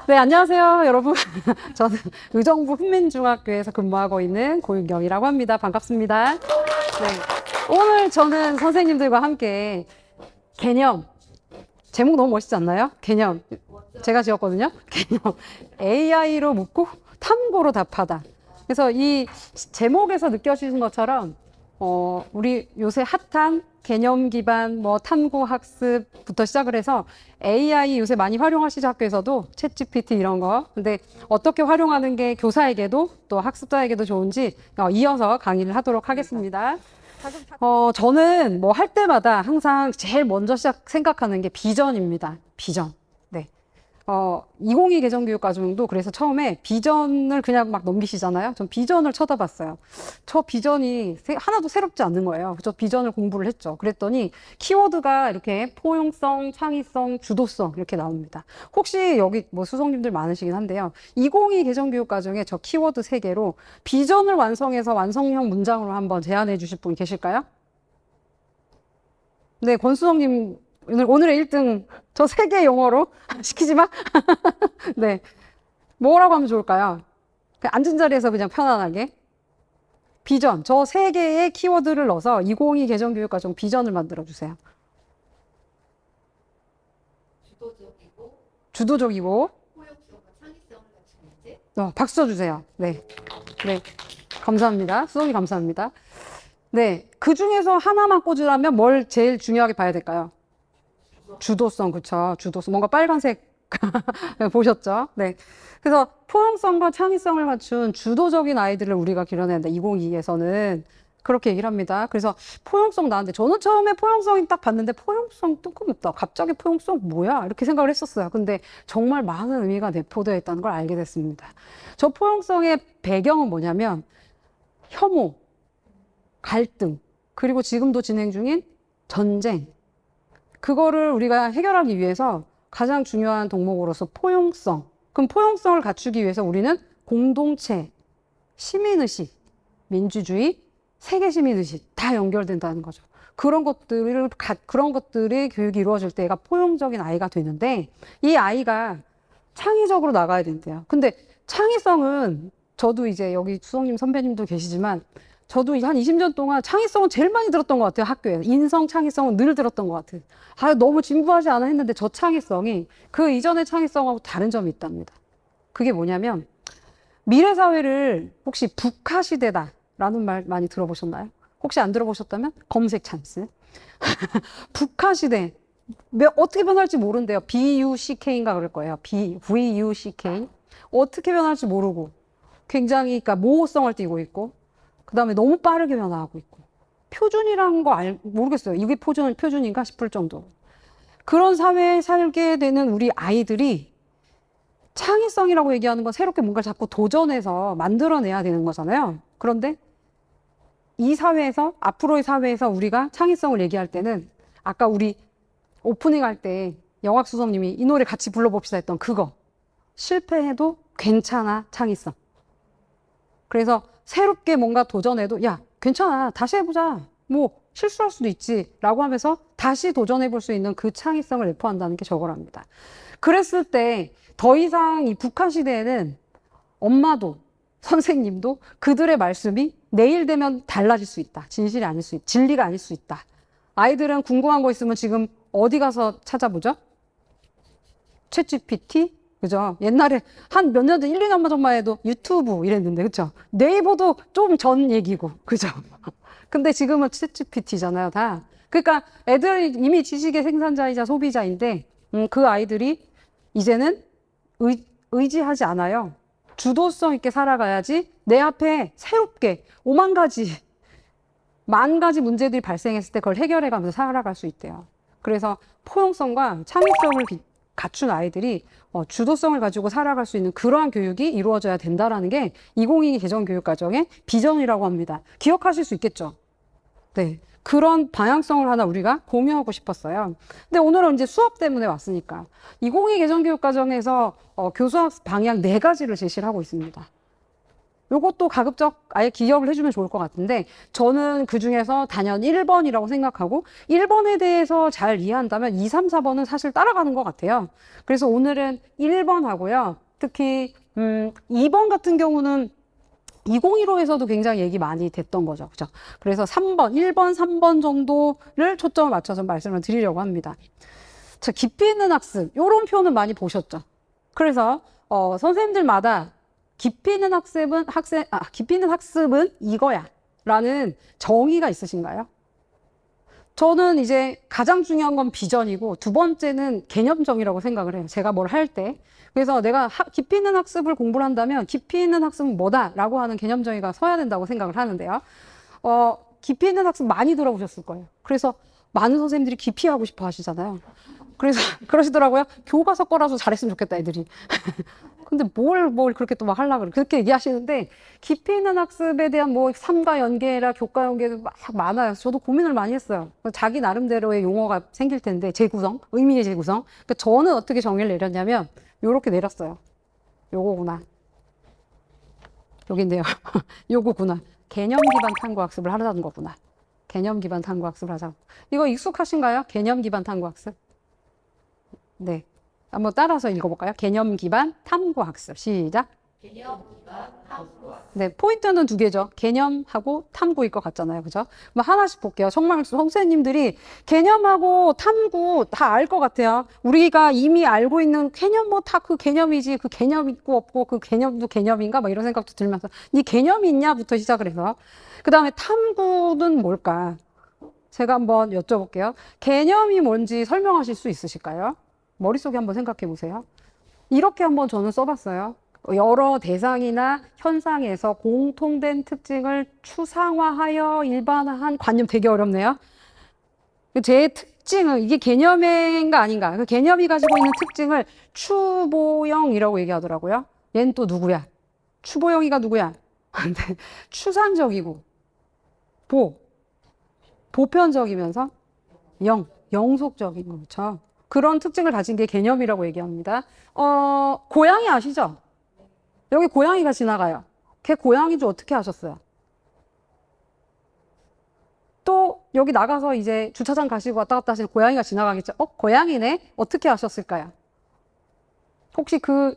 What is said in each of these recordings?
네, 안녕하세요, 여러분. 저는 의정부 훈민중학교에서 근무하고 있는 고윤경이라고 합니다. 반갑습니다. 네. 오늘 저는 선생님들과 함께 개념, 제목 너무 멋있지 않나요? 개념. 제가 지었거든요. 개념. AI로 묻고 탐구로 답하다. 그래서 이 제목에서 느껴지는 것처럼 우리 요새 핫한 개념 기반 뭐 탐구 학습부터 시작을 해서 AI 요새 많이 활용하시죠, 학교에서도 챗GPT 이런 거. 근데 어떻게 활용하는 게 교사에게도 또 학습자에게도 좋은지 이어서 강의를 하도록 하겠습니다. 저는 뭐 할 때마다 항상 제일 먼저 생각하는 게 비전입니다. 비전. 네. 2022 개정교육과정도 그래서 처음에 비전을 그냥 막 넘기시잖아요. 전 비전을 쳐다봤어요. 저 비전이 하나도 새롭지 않는 거예요. 저 비전을 공부를 했죠. 그랬더니 키워드가 이렇게 포용성, 창의성, 주도성 이렇게 나옵니다. 혹시 여기 뭐 수성님들 많으시긴 한데요. 2022 개정교육과정에 저 키워드 3개로 비전을 완성해서 완성형 문장으로 한번 제안해 주실 분 계실까요? 네, 권수성님 오늘의 1등 저 3개 영어로 시키지 마. 네, 뭐라고 하면 좋을까요? 앉은 자리에서 그냥 편안하게 비전 저 3개의 키워드를 넣어서 2022 개정교육과정 비전을 만들어 주세요. 주도적이고 포용성과 창의성을 갖춘 문제. 박수 쳐주세요. 네, 네, 감사합니다. 수성이 감사합니다. 네, 그 중에서 하나만 꽂으라면 뭘 제일 중요하게 봐야 될까요? 주도성, 그쵸. 주도성. 뭔가 빨간색 보셨죠? 네. 그래서 포용성과 창의성을 갖춘 주도적인 아이들을 우리가 길러낸다. 2022에서는 그렇게 얘기를 합니다. 그래서 포용성 나왔는데 저는 처음에 포용성이 딱 봤는데 포용성 뜬금없다. 갑자기 포용성 뭐야? 이렇게 생각을 했었어요. 근데 정말 많은 의미가 내포되어 있다는 걸 알게 됐습니다. 저 포용성의 배경은 뭐냐면 혐오, 갈등, 그리고 지금도 진행 중인 전쟁, 그거를 우리가 해결하기 위해서 가장 중요한 덕목으로서 포용성. 그럼 포용성을 갖추기 위해서 우리는 공동체, 시민의식, 민주주의, 세계 시민의식 다 연결된다는 거죠. 그런 것들의 교육이 이루어질 때가 포용적인 아이가 되는데 이 아이가 창의적으로 나가야 된대요. 근데 창의성은 저도 이제 여기 수성님 선배님도 계시지만 저도 한 20년 동안 창의성은 제일 많이 들었던 것 같아요, 학교에. 인성 창의성은 늘 들었던 것 같아요. 너무 진부하지 않아 했는데 저 창의성이 그 이전의 창의성하고 다른 점이 있답니다. 그게 뭐냐면 미래 사회를 혹시 북한 시대다라는 말 많이 들어보셨나요? 혹시 안 들어보셨다면 검색 찬스. 북한 시대. 어떻게 변할지 모른대요. BUCK인가 그럴 거예요. VUCK. 어떻게 변할지 모르고 굉장히 그러니까 모호성을 띠고 있고 그 다음에 너무 빠르게 변화하고 있고 표준이라는 거 모르겠어요. 이게 표준인가 싶을 정도. 그런 사회에 살게 되는 우리 아이들이 창의성이라고 얘기하는 건 새롭게 뭔가를 자꾸 도전해서 만들어내야 되는 거잖아요. 그런데 이 사회에서 앞으로의 사회에서 우리가 창의성을 얘기할 때는 아까 우리 오프닝 할 때 영학수석님이 이 노래 같이 불러봅시다 했던 그거 실패해도 괜찮아 창의성. 그래서 새롭게 뭔가 도전해도 야 괜찮아 다시 해보자 뭐 실수할 수도 있지 라고 하면서 다시 도전해볼 수 있는 그 창의성을 내포한다는 게 저거랍니다. 그랬을 때 더 이상 이 북한 시대에는 엄마도 선생님도 그들의 말씀이 내일 되면 달라질 수 있다. 진실이 아닐 수 있다. 진리가 아닐 수 있다. 아이들은 궁금한 거 있으면 지금 어디 가서 찾아보죠? 챗GPT? 그죠? 옛날에 한 몇 년 전, 1, 2년 전만 해도 유튜브 이랬는데, 그죠? 네이버도 좀 전 얘기고, 그죠? 근데 지금은 챗GPT잖아요, 다. 그러니까 애들 이미 지식의 생산자이자 소비자인데, 그 아이들이 이제는 의지하지 않아요. 주도성 있게 살아가야지 내 앞에 새롭게 5만 가지, 10,000가지 문제들이 발생했을 때 그걸 해결해가면서 살아갈 수 있대요. 그래서 포용성과 창의성을 갖춘 아이들이 주도성을 가지고 살아갈 수 있는 그러한 교육이 이루어져야 된다라는 게 2022 개정교육과정의 비전이라고 합니다. 기억하실 수 있겠죠? 네. 그런 방향성을 하나 우리가 공유하고 싶었어요. 근데 오늘은 이제 수업 때문에 왔으니까 2022 개정교육과정에서 교수학 방향 4가지를 제시를 하고 있습니다. 요것도 가급적 아예 기억을 해주면 좋을 것 같은데 저는 그중에서 단연 1번이라고 생각하고 1번에 대해서 잘 이해한다면 2, 3, 4번은 사실 따라가는 것 같아요. 그래서 오늘은 1번 하고요. 특히 2번 같은 경우는 2015에서도 굉장히 얘기 많이 됐던 거죠. 그죠? 그래서 3번, 1번, 3번 정도를 초점을 맞춰서 말씀을 드리려고 합니다. 자, 깊이 있는 학습. 요런 표현은 많이 보셨죠? 그래서 선생님들마다 깊이 있는 깊이 있는 학습은 이거야 라는 정의가 있으신가요? 저는 이제 가장 중요한 건 비전이고 두 번째는 개념정의라고 생각을 해요. 제가 뭘 할 때. 그래서 내가 깊이 있는 학습을 공부를 한다면 깊이 있는 학습은 뭐다라고 하는 개념정의가 서야 된다고 생각을 하는데요. 깊이 있는 학습 많이 들어보셨을 거예요. 그래서 많은 선생님들이 깊이 하고 싶어 하시잖아요. 그래서 그러시더라고요. 교과서 거라서 잘했으면 좋겠다 애들이. 근데 뭘 그렇게 또 막 하려고 그렇게 얘기하시는데 깊이 있는 학습에 대한 뭐 삼가 연계라 교과 연계도 막 많아요. 저도 고민을 많이 했어요. 자기 나름대로의 용어가 생길 텐데 재구성, 의미의 재구성. 그러니까 저는 어떻게 정의를 내렸냐면 요렇게 내렸어요. 요거구나. 여긴데요. 요거구나. 개념 기반 탐구 학습을 하자는 거구나. 개념 기반 탐구 학습을 하자. 이거 익숙하신가요? 개념 기반 탐구 학습? 네. 한번 따라서 읽어볼까요? 개념 기반 탐구 학습. 시작. 개념 기반 탐구. 네, 포인트는 두 개죠. 개념하고 탐구일 것 같잖아요. 그죠? 뭐 하나씩 볼게요. 정말 선생님들이 개념하고 탐구 다 알 것 같아요. 우리가 이미 알고 있는 개념 뭐 다 그 개념이지. 그 개념 있고 없고 그 개념도 개념인가? 막 이런 생각도 들면서 네 개념이 있냐부터 시작을 해서 그 다음에 탐구는 뭘까? 제가 한번 여쭤볼게요. 개념이 뭔지 설명하실 수 있으실까요? 머릿속에 한번 생각해 보세요. 이렇게 한번 저는 써봤어요. 여러 대상이나 현상에서 공통된 특징을 추상화하여 일반화한 관념 되게 어렵네요. 제 특징은 이게 개념인가 아닌가? 그 개념이 가지고 있는 특징을 추보형이라고 얘기하더라고요. 얘는 또 누구야? 추보형이가 누구야? 추상적이고 보편적이면서 영속적인 거 그렇죠? 그런 특징을 가진 게 개념이라고 얘기합니다. 고양이 아시죠? 여기 고양이가 지나가요. 걔 고양이 좀 어떻게 하셨어요? 또 여기 나가서 이제 주차장 가시고 왔다 갔다 하시는 고양이가 지나가겠죠? 고양이네? 어떻게 하셨을까요? 혹시 그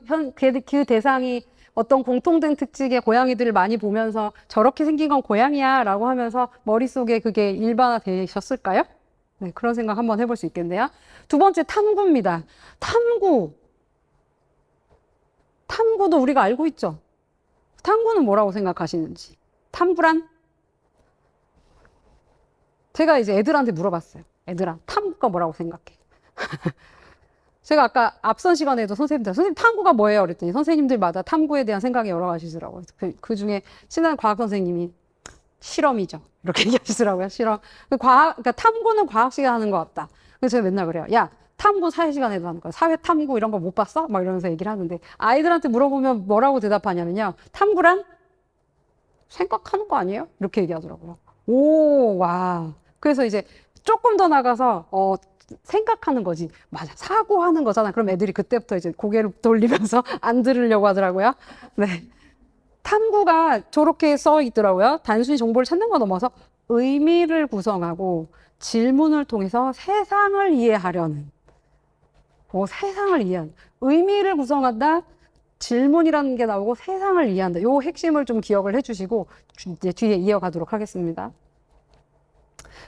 대상이 어떤 공통된 특징의 고양이들을 많이 보면서 저렇게 생긴 건 고양이야 라고 하면서 머릿속에 그게 일반화 되셨을까요? 네, 그런 생각 한번 해볼 수 있겠네요. 두 번째 탐구입니다. 탐구도 우리가 알고 있죠. 탐구는 뭐라고 생각하시는지. 탐구란? 제가 이제 애들한테 물어봤어요. 애들아, 탐구가 뭐라고 생각해? 제가 아까 앞선 시간에도 선생님 탐구가 뭐예요? 그랬더니 선생님들마다 탐구에 대한 생각이 여러 가지더라고요. 그 중에 친한 과학 선생님이 실험이죠. 이렇게 얘기하시더라고요. 실험. 그러니까 탐구는 과학 시간에 하는 것 같다. 그래서 제가 맨날 그래요. 야, 탐구 사회 시간에도 하는 거야. 사회 탐구 이런 거 못 봤어? 막 이러면서 얘기를 하는데 아이들한테 물어보면 뭐라고 대답하냐면요. 탐구란 생각하는 거 아니에요? 이렇게 얘기하더라고요. 오, 와. 그래서 이제 조금 더 나가서 생각하는 거지. 맞아. 사고하는 거잖아. 그럼 애들이 그때부터 이제 고개를 돌리면서 안 들으려고 하더라고요. 네. 탐구가 저렇게 써 있더라고요. 단순히 정보를 찾는 거 넘어서 의미를 구성하고 질문을 통해서 세상을 이해하려는 세상을 이해하는 의미를 구성한다. 질문이라는 게 나오고 세상을 이해한다. 요 핵심을 좀 기억을 해주시고 이제 뒤에 이어가도록 하겠습니다.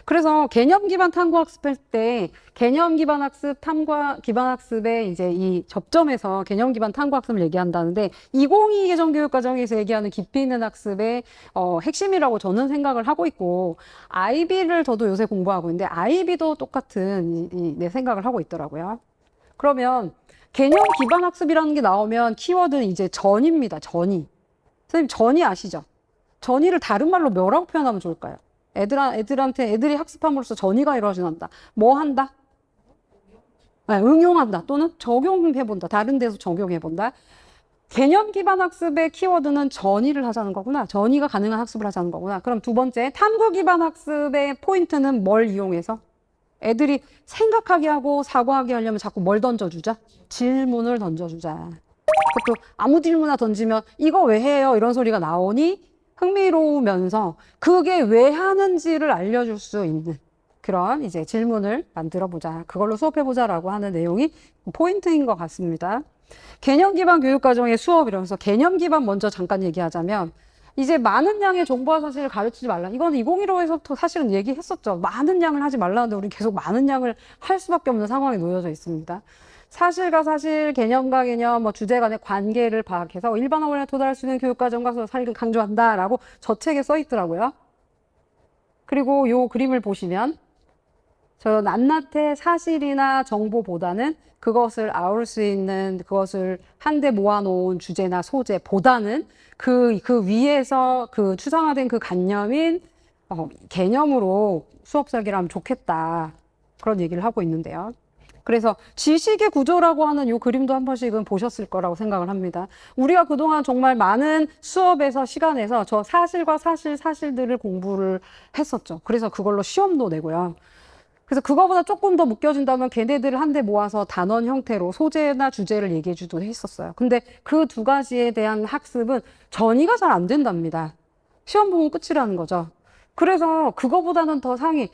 그래서 개념 기반 탐구 학습할 때 개념 기반 학습, 탐구 기반 학습의 이제 이 접점에서 개념 기반 탐구 학습을 얘기한다는데 2022 개정교육과정에서 얘기하는 깊이 있는 학습의 핵심이라고 저는 생각을 하고 있고 IB를 저도 요새 공부하고 있는데 IB도 똑같은 내 생각을 하고 있더라고요. 그러면 개념 기반 학습이라는 게 나오면 키워드는 이제 전입니다. 전이. 선생님 전이 아시죠? 전이를 다른 말로 뭐라고 표현하면 좋을까요? 애들이 학습함으로써 전이가 이루어진다. 뭐 한다? 네, 응용한다. 또는 적용해본다. 다른 데서 적용해본다. 개념 기반 학습의 키워드는 전이를 하자는 거구나. 전이가 가능한 학습을 하자는 거구나. 그럼 두 번째, 탐구 기반 학습의 포인트는 뭘 이용해서? 애들이 생각하게 하고 사고하게 하려면 자꾸 뭘 던져주자? 질문을 던져주자. 그것도 아무 질문이나 던지면 이거 왜 해요? 이런 소리가 나오니 흥미로우면서 그게 왜 하는지를 알려줄 수 있는 그런 이제 질문을 만들어 보자. 그걸로 수업해 보자라고 하는 내용이 포인트인 것 같습니다. 개념 기반 교육과정의 수업이라면서 개념 기반 먼저 잠깐 얘기하자면 이제 많은 양의 정보와 사실을 가르치지 말라. 이건 2015에서부터 사실은 얘기했었죠. 많은 양을 하지 말라는데 우리 계속 많은 양을 할 수밖에 없는 상황에 놓여져 있습니다. 사실과 사실, 개념과 개념, 주제 간의 관계를 파악해서 일반 어원에 도달할 수 있는 교육과정과 사실을 강조한다라고 저 책에 써 있더라고요. 그리고 요 그림을 보시면 저 낱낱의 사실이나 정보보다는 그것을 아울 수 있는 그것을 한데 모아놓은 주제나 소재보다는 그 위에서 그 추상화된 그 관념인 개념으로 수업 설계를 하면 좋겠다. 그런 얘기를 하고 있는데요. 그래서 지식의 구조라고 하는 이 그림도 한 번씩은 보셨을 거라고 생각을 합니다. 우리가 그동안 정말 많은 수업에서 시간에서 저 사실과 사실들을 공부를 했었죠. 그래서 그걸로 시험도 내고요. 그래서 그거보다 조금 더 묶여진다면 걔네들을 한데 모아서 단원 형태로 소재나 주제를 얘기해 주기도 했었어요. 근데 그 두 가지에 대한 학습은 전이가 잘 안 된답니다. 시험 보면 끝이라는 거죠. 그래서 그거보다는 더 상위,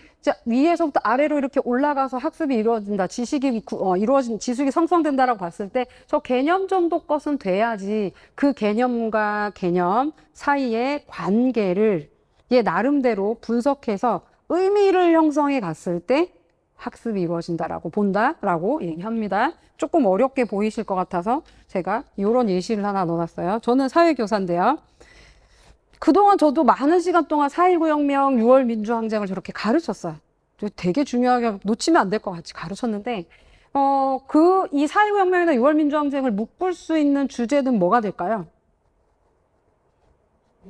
위에서부터 아래로 이렇게 올라가서 학습이 이루어진다, 지식이 지식이 성성된다라고 봤을 때 저 개념 정도 것은 돼야지 그 개념과 개념 사이의 관계를 얘 나름대로 분석해서 의미를 형성해 갔을 때 학습이 이루어진다라고 본다라고 얘기합니다. 조금 어렵게 보이실 것 같아서 제가 이런 예시를 하나 넣어놨어요. 저는 사회교사인데요. 그동안 저도 많은 시간 동안 4.19 혁명, 6월 민주항쟁을 저렇게 가르쳤어요. 되게 중요하게 놓치면 안 될 것 같이 가르쳤는데, 이 4.19 혁명이나 6월 민주항쟁을 묶을 수 있는 주제는 뭐가 될까요?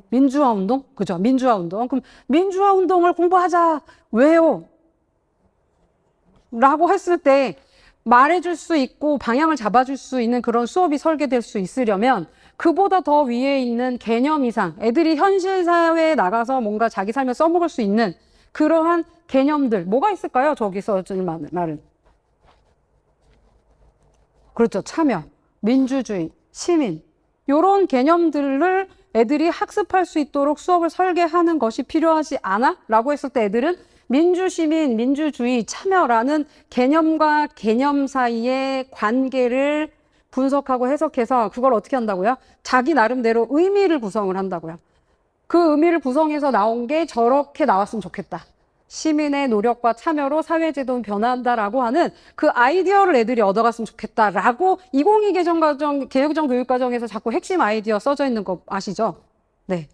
민주화 운동? 그죠? 민주화 운동. 그럼 민주화 운동을 공부하자. 왜요? 라고 했을 때 말해줄 수 있고 방향을 잡아줄 수 있는 그런 수업이 설계될 수 있으려면 그보다 더 위에 있는 개념 이상, 애들이 현실 사회에 나가서 뭔가 자기 삶에 써먹을 수 있는 그러한 개념들, 뭐가 있을까요? 저기서 말은. 그렇죠. 참여, 민주주의, 시민. 요런 개념들을 애들이 학습할 수 있도록 수업을 설계하는 것이 필요하지 않아? 라고 했을 때 애들은 민주시민, 민주주의, 참여라는 개념과 개념 사이의 관계를 분석하고 해석해서 그걸 어떻게 한다고요? 자기 나름대로 의미를 구성을 한다고요. 그 의미를 구성해서 나온 게 저렇게 나왔으면 좋겠다. 시민의 노력과 참여로 사회제도는 변화한다라고 하는 그 아이디어를 애들이 얻어갔으면 좋겠다라고 2022 개혁정 교육과정에서 자꾸 핵심 아이디어 써져 있는 거 아시죠? 네.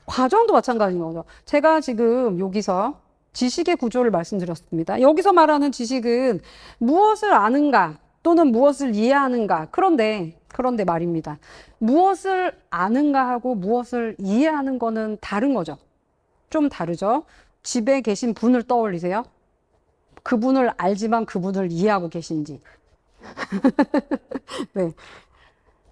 과정도 마찬가지인 거죠. 제가 지금 여기서 지식의 구조를 말씀드렸습니다. 여기서 말하는 지식은 무엇을 아는가 또는 무엇을 이해하는가. 그런데 말입니다. 무엇을 아는가 하고 무엇을 이해하는 거는 다른 거죠. 좀 다르죠. 집에 계신 분을 떠올리세요. 그분을 알지만 그분을 이해하고 계신지. 네.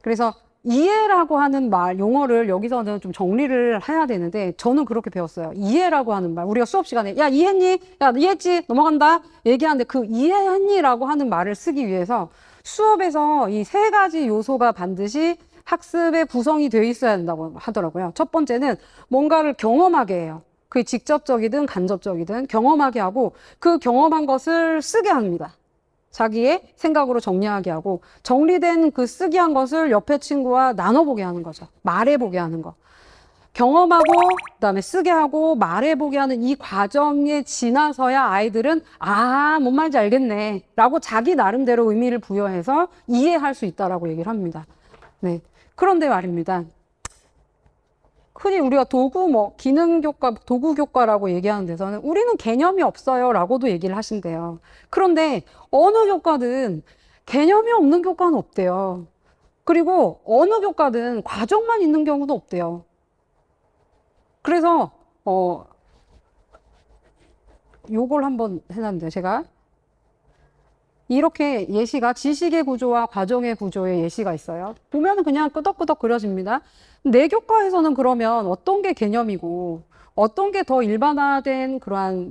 그래서 이해라고 하는 말, 용어를 여기서는 좀 정리를 해야 되는데 저는 그렇게 배웠어요. 이해라고 하는 말. 우리가 수업 시간에 야, 이해했니? 야, 이해했지? 넘어간다? 얘기하는데 그 이해했니?라고 하는 말을 쓰기 위해서 수업에서 이 세 가지 요소가 반드시 학습의 구성이 되어 있어야 된다고 하더라고요. 첫 번째는 뭔가를 경험하게 해요. 그게 직접적이든 간접적이든 경험하게 하고 그 경험한 것을 쓰게 합니다. 자기의 생각으로 정리하게 하고 정리된 그 쓰기 한 것을 옆에 친구와 나눠보게 하는 거죠. 말해보게 하는 거. 경험하고 그다음에 쓰게 하고 말해보게 하는 이 과정에 지나서야 아이들은 뭔 말인지 알겠네 라고 자기 나름대로 의미를 부여해서 이해할 수 있다라고 얘기를 합니다. 네. 그런데 말입니다. 흔히 우리가 기능교과, 도구교과라고 얘기하는 데서는 우리는 개념이 없어요 라고도 얘기를 하신대요. 그런데 어느 교과든 개념이 없는 교과는 없대요. 그리고 어느 교과든 과정만 있는 경우도 없대요. 그래서 요걸 한번 해놨는데 제가 이렇게 예시가 지식의 구조와 과정의 구조의 예시가 있어요. 보면은 그냥 끄덕끄덕 그려집니다. 내 교과에서는 그러면 어떤 게 개념이고 어떤 게 더 일반화된 그러한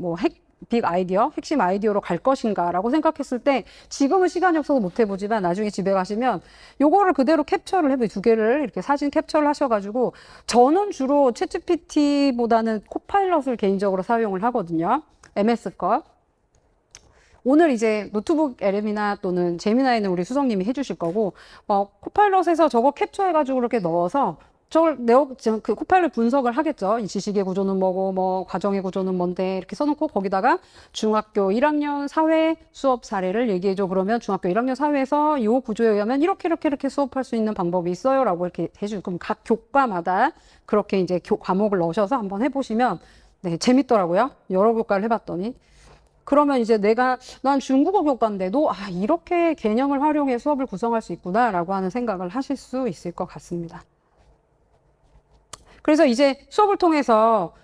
빅 아이디어, 핵심 아이디어로 갈 것인가라고 생각했을 때 지금은 시간이 없어서 못 해보지만 나중에 집에 가시면 요거를 그대로 캡처를 해보세요. 두 개를 이렇게 사진 캡처를 하셔가지고 저는 주로 챗GPT보다는 코파일럿을 개인적으로 사용을 하거든요. MS 거. 오늘 이제 노트북 LM이나 또는 제미나이는 우리 수성님이 해주실 거고, 코파일럿에서 저거 캡처해가지고 이렇게 넣어서 그 코파일럿 분석을 하겠죠. 이 지식의 구조는 뭐고, 뭐, 과정의 구조는 뭔데, 이렇게 써놓고 거기다가 중학교 1학년 사회 수업 사례를 얘기해줘. 그러면 중학교 1학년 사회에서 이 구조에 의하면 이렇게 수업할 수 있는 방법이 있어요. 라고 이렇게 해주고, 그럼 각 교과마다 그렇게 이제 과목을 넣으셔서 한번 해보시면, 네, 재밌더라고요. 여러 교과를 해봤더니. 그러면 이제 난 중국어 교과인데도, 이렇게 개념을 활용해 수업을 구성할 수 있구나, 라고 하는 생각을 하실 수 있을 것 같습니다. 그래서 이제 수업을 통해서,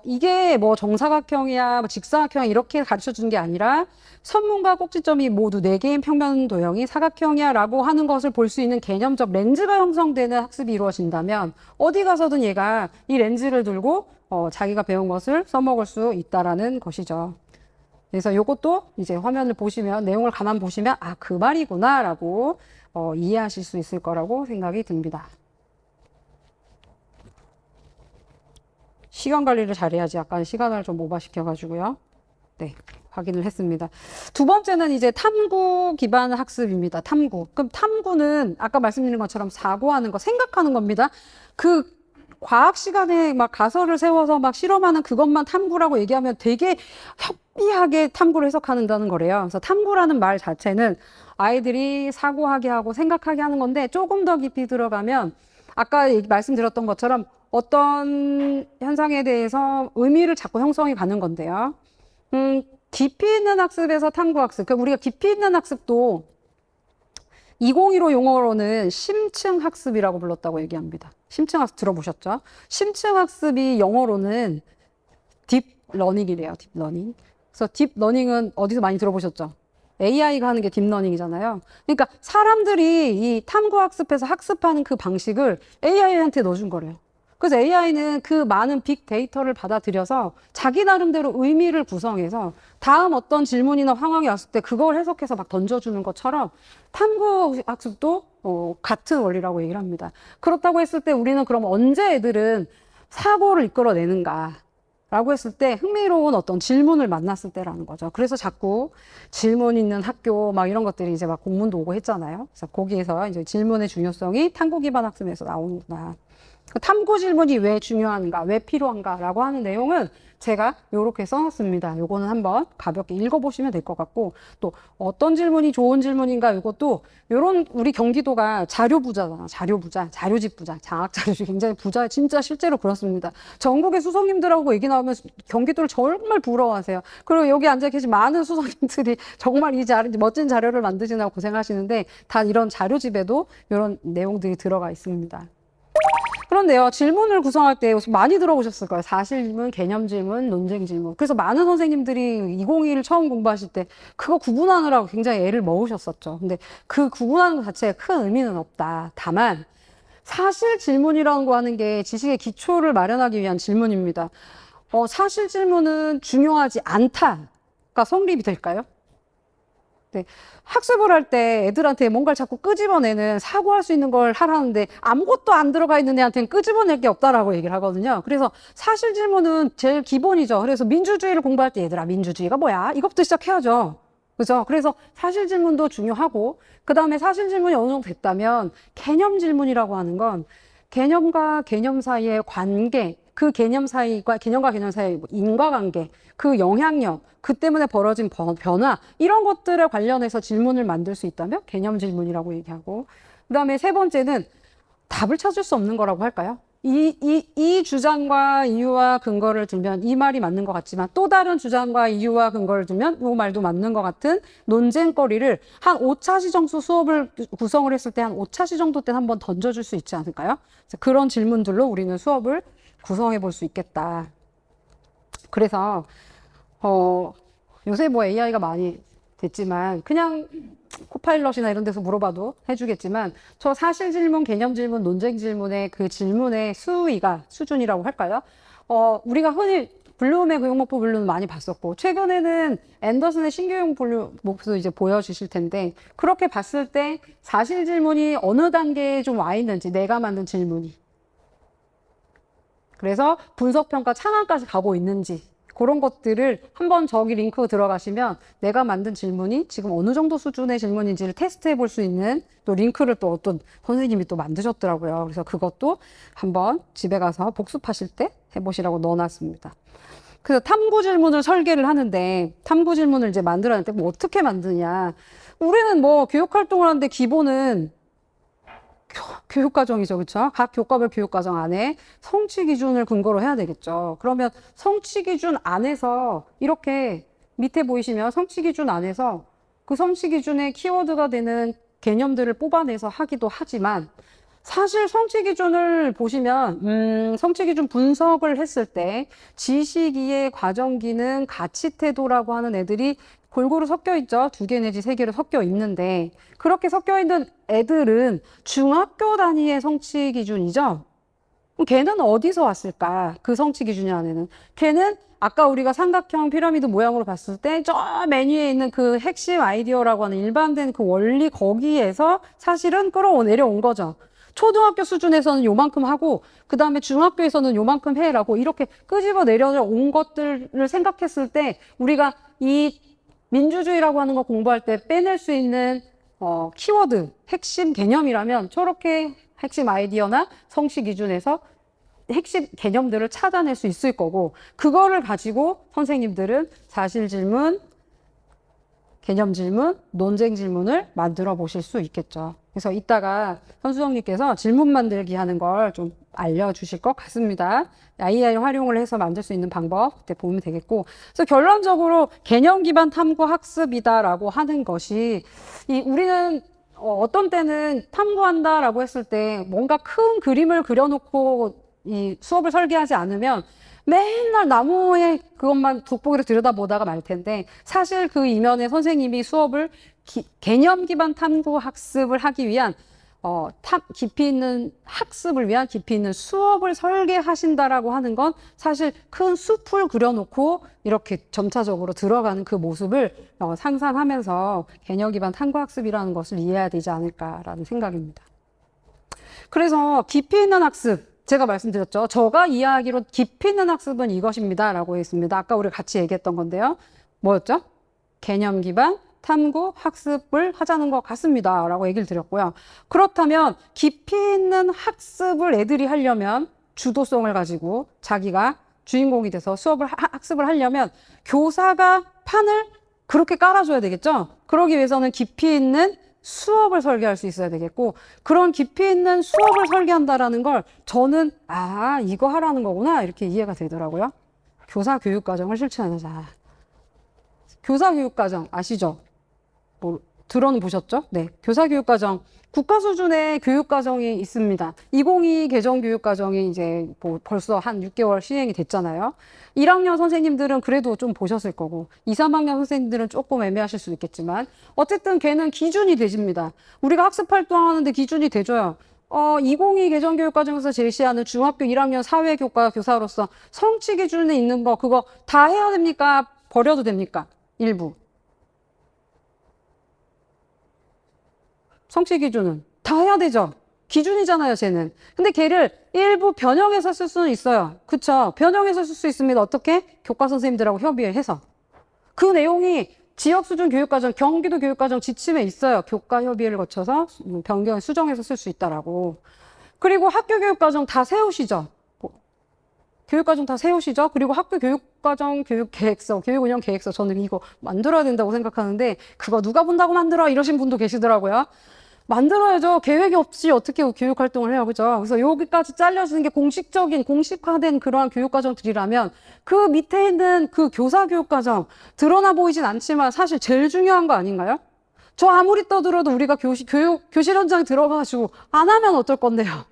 이게 뭐 정사각형이야, 뭐 직사각형이야, 이렇게 가르쳐 준 게 아니라, 선문과 꼭지점이 모두 4개인 평면 도형이 사각형이야, 라고 하는 것을 볼 수 있는 개념적 렌즈가 형성되는 학습이 이루어진다면, 어디 가서든 얘가 이 렌즈를 들고, 자기가 배운 것을 써먹을 수 있다라는 것이죠. 그래서 요것도 이제 화면을 보시면, 내용을 가만 보시면, 그 말이구나, 라고 이해하실 수 있을 거라고 생각이 듭니다. 시간 관리를 잘해야지. 약간 시간을 좀 오버시켜가지고요. 네, 확인을 했습니다. 두 번째는 이제 탐구 기반 학습입니다. 탐구. 그럼 탐구는 아까 말씀드린 것처럼 사고하는 거, 생각하는 겁니다. 그 과학 시간에 막 가설을 세워서 막 실험하는 그것만 탐구라고 얘기하면 되게 협리하게 탐구를 해석한다는 거래요. 그래서 탐구라는 말 자체는 아이들이 사고하게 하고 생각하게 하는 건데 조금 더 깊이 들어가면 아까 말씀드렸던 것처럼 어떤 현상에 대해서 의미를 자꾸 형성해 가는 건데요. 깊이 있는 학습에서 탐구 학습. 그러니까 우리가 깊이 있는 학습도 2015 용어로는 심층 학습이라고 불렀다고 얘기합니다. 심층 학습 들어보셨죠? 심층 학습이 영어로는 딥러닝이래요. 딥러닝. 그래서 딥러닝은 어디서 많이 들어보셨죠? AI가 하는 게 딥러닝이잖아요. 그러니까 사람들이 이 탐구 학습에서 학습하는 그 방식을 AI한테 넣어준 거래요. 그래서 AI는 그 많은 빅데이터를 받아들여서 자기 나름대로 의미를 구성해서 다음 어떤 질문이나 상황이 왔을 때 그걸 해석해서 막 던져주는 것처럼 탐구 학습도 같은 원리라고 얘기를 합니다. 그렇다고 했을 때 우리는 그럼 언제 애들은 사고를 이끌어내는가? 라고 했을 때 흥미로운 어떤 질문을 만났을 때라는 거죠. 그래서 자꾸 질문 있는 학교 막 이런 것들이 이제 막 공문도 오고 했잖아요. 그래서 거기에서 이제 질문의 중요성이 탐구 기반 학습에서 나오는구나. 탐구 질문이 왜 중요한가, 왜 필요한가라고 하는 내용은 제가 이렇게 써놨습니다. 요거는 한번 가볍게 읽어보시면 될 것 같고, 또 어떤 질문이 좋은 질문인가, 이것도 요런 우리 경기도가 자료부자잖아. 자료부자, 자료집 부자, 장학자료집 굉장히 부자, 진짜 실제로 그렇습니다. 전국의 수석님들하고 얘기 나오면 경기도를 정말 부러워하세요. 그리고 여기 앉아 계신 많은 수석님들이 정말 멋진 자료를 만드시느라 고생하시는데 다 이런 자료집에도 이런 내용들이 들어가 있습니다. 그런데요, 질문을 구성할 때 많이 들어보셨을 거예요. 사실 질문, 개념 질문, 논쟁 질문. 그래서 많은 선생님들이 2021을 처음 공부하실 때 그거 구분하느라고 굉장히 애를 먹으셨었죠. 근데 그 구분하는 것 자체에 큰 의미는 없다. 다만, 사실 질문이라는 거 하는 게 지식의 기초를 마련하기 위한 질문입니다. 사실 질문은 중요하지 않다가 성립이 될까요? 네. 학습을 할 때 애들한테 뭔가를 자꾸 끄집어내는 사고할 수 있는 걸 하라는데 아무것도 안 들어가 있는 애한테는 끄집어낼 게 없다라고 얘기를 하거든요. 그래서 사실 질문은 제일 기본이죠. 그래서 민주주의를 공부할 때 얘들아 민주주의가 뭐야? 이것부터 시작해야죠. 그죠? 그래서 사실 질문도 중요하고 그 다음에 사실 질문이 어느 정도 됐다면 개념 질문이라고 하는 건 개념과 개념 사이의 관계, 그 개념과 개념 사이의 인과관계, 그 영향력, 그 때문에 벌어진 변화, 이런 것들에 관련해서 질문을 만들 수 있다면 개념 질문이라고 얘기하고, 그 다음에 세 번째는 답을 찾을 수 없는 거라고 할까요? 이 주장과 이유와 근거를 들면 이 말이 맞는 것 같지만 또 다른 주장과 이유와 근거를 들면 이 말도 맞는 것 같은 논쟁거리를 한 5차시 정도 수업을 구성을 했을 때 한 5차시 정도 때는 한번 던져줄 수 있지 않을까요? 그런 질문들로 우리는 수업을 구성해 볼 수 있겠다. 그래서 요새 뭐 AI가 많이 됐지만 그냥 코파일럿이나 이런 데서 물어봐도 해주겠지만 저 사실 질문, 개념 질문, 논쟁 질문의 그 질문의 수준이라고 할까요? 우리가 흔히 블룸의 교육목표 블룸 많이 봤었고, 최근에는 앤더슨의 신교육 블룸목표도 이제 보여주실 텐데, 그렇게 봤을 때 사실 질문이 어느 단계에 좀 와 있는지, 내가 만든 질문이. 그래서 분석평가 창안까지 가고 있는지, 그런 것들을 한번 저기 링크 들어가시면 내가 만든 질문이 지금 어느 정도 수준의 질문인지를 테스트해 볼 수 있는 또 링크를 또 어떤 선생님이 또 만드셨더라고요. 그래서 그것도 한번 집에 가서 복습하실 때 해보시라고 넣어놨습니다. 그래서 탐구 질문을 설계를 하는데, 탐구 질문을 이제 만들었는데 뭐 어떻게 만드냐. 우리는 뭐 교육 활동을 하는데 기본은 교육과정이죠. 그렇죠? 각 교과별 교육과정 안에 성취 기준을 근거로 해야 되겠죠. 그러면 성취 기준 안에서 이렇게 밑에 보이시면 성취 기준 안에서 그 성취 기준의 키워드가 되는 개념들을 뽑아내서 하기도 하지만, 사실 성취 기준을 보시면 성취 기준 분석을 했을 때 지식 이해, 과정 기능, 가치 태도라고 하는 애들이 골고루 섞여 있죠. 2개 내지 3개로 섞여 있는데, 그렇게 섞여 있는 애들은 중학교 단위의 성취 기준이죠. 그럼 걔는 어디서 왔을까? 그 성취 기준 안에는. 걔는 아까 우리가 삼각형 피라미드 모양으로 봤을 때 저 맨 위에 있는 그 핵심 아이디어라고 하는 일반된 그 원리, 거기에서 사실은 끌어내려온 거죠. 초등학교 수준에서는 요만큼 하고, 그 다음에 중학교에서는 요만큼 해라고 이렇게 끄집어 내려온 것들을 생각했을 때, 우리가 이 민주주의라고 하는 거 공부할 때 빼낼 수 있는 키워드, 핵심 개념이라면 저렇게 핵심 아이디어나 성취 기준에서 핵심 개념들을 찾아낼 수 있을 거고, 그거를 가지고 선생님들은 사실 질문, 개념 질문, 논쟁 질문을 만들어 보실 수 있겠죠. 그래서 이따가 선수정님께서 질문 만들기 하는 걸 좀 알려주실 것 같습니다. AI 활용을 해서 만들 수 있는 방법 그때 보면 되겠고, 그래서 결론적으로 개념 기반 탐구 학습이다라고 하는 것이, 우리는 어떤 때는 탐구한다라고 했을 때 뭔가 큰 그림을 그려놓고 이 수업을 설계하지 않으면 맨날 나무에 그것만 돋보기로 들여다보다가 말 텐데, 사실 그 이면에 선생님이 수업을 개념 기반 탐구 학습을 하기 위한 깊이 있는 학습을 위한 깊이 있는 수업을 설계하신다라고 하는 건 사실 큰 숲을 그려놓고 이렇게 점차적으로 들어가는 그 모습을 상상하면서 개념 기반 탐구 학습이라는 것을 이해해야 되지 않을까라는 생각입니다. 그래서 깊이 있는 학습, 제가 말씀드렸죠. 제가 이해하기로 깊이 있는 학습은 이것입니다 라고 했습니다. 아까 우리 같이 얘기했던 건데요. 뭐였죠? 개념 기반 탐구 학습을 하자는 것 같습니다 라고 얘기를 드렸고요. 그렇다면 깊이 있는 학습을 애들이 하려면, 주도성을 가지고 자기가 주인공이 돼서 학습을 하려면 교사가 판을 그렇게 깔아줘야 되겠죠. 그러기 위해서는 깊이 있는 수업을 설계할 수 있어야 되겠고, 그런 깊이 있는 수업을 설계한다라는 걸 저는 이거 하라는 거구나 이렇게 이해가 되더라고요. 교사 교육 과정을 실천하자. 교사 교육 과정 아시죠? 뭐 들어는 보셨죠? 네, 교사 교육 과정 국가 수준의 교육 과정이 있습니다. 2022 개정 교육 과정이 이제 뭐 벌써 한 6개월 시행이 됐잖아요. 1학년 선생님들은 그래도 좀 보셨을 거고, 2, 3학년 선생님들은 조금 애매하실 수 있겠지만, 어쨌든 걔는 기준이 되집니다. 우리가 학습 활동하는데 기준이 돼줘요. 2022 개정 교육 과정에서 제시하는 중학교 1학년 사회교과 교사로서 성취 기준에 있는 거, 그거 다 해야 됩니까? 버려도 됩니까? 일부. 성취 기준은 다 해야 되죠. 기준이잖아요, 쟤는. 근데 걔를 일부 변형해서 쓸 수는 있어요. 그쵸? 변형해서 쓸 수 있습니다. 어떻게? 교과 선생님들하고 협의해서. 그 내용이 지역 수준 교육과정, 경기도 교육과정 지침에 있어요. 교과 협의를 거쳐서 변경, 수정해서 쓸 수 있다라고. 그리고 학교 교육과정 다 세우시죠. 교육과정 다 세우시죠. 그리고 학교 교육과정, 교육계획서, 교육운영계획서, 저는 이거 만들어야 된다고 생각하는데, 그거 누가 본다고 만들어? 이러신 분도 계시더라고요. 만들어야죠. 계획이 없이 어떻게 교육활동을 해요. 그죠? 그래서 여기까지 잘려지는 게 공식적인, 공식화된 그러한 교육과정들이라면, 그 밑에 있는 그 교사교육과정, 드러나 보이진 않지만 사실 제일 중요한 거 아닌가요? 저 아무리 떠들어도 우리가 교실 현장에 들어가가지고 안 하면 어쩔 건데요.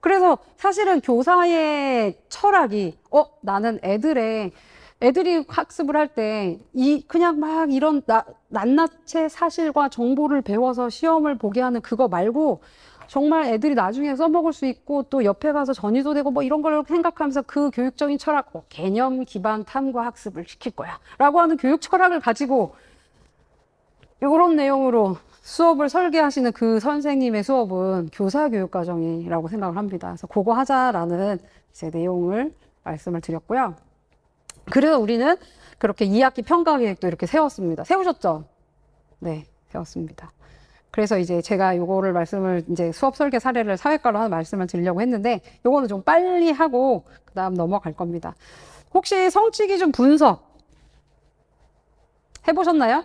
그래서 사실은 교사의 철학이, 나는 애들이 학습을 할 때, 그냥 막 이런 낱낱의 사실과 정보를 배워서 시험을 보게 하는 그거 말고, 정말 애들이 나중에 써먹을 수 있고 또 옆에 가서 전이도 되고 뭐 이런 걸 생각하면서 그 교육적인 철학, 개념 기반 탐구 학습을 시킬 거야 라고 하는 교육 철학을 가지고 이런 내용으로 수업을 설계하시는 그 선생님의 수업은 교사교육과정이라고 생각을 합니다. 그래서 그거 하자라는 이제 내용을 말씀을 드렸고요. 그래서 우리는 그렇게 2학기 평가 계획도 이렇게 세웠습니다. 세우셨죠? 네, 세웠습니다. 그래서 이제 제가 요거를 말씀을 이제 수업 설계 사례를 사회과로 하나 말씀을 드리려고 했는데 요거는 좀 빨리 하고 그다음 넘어갈 겁니다. 혹시 성취 기준 분석 해보셨나요?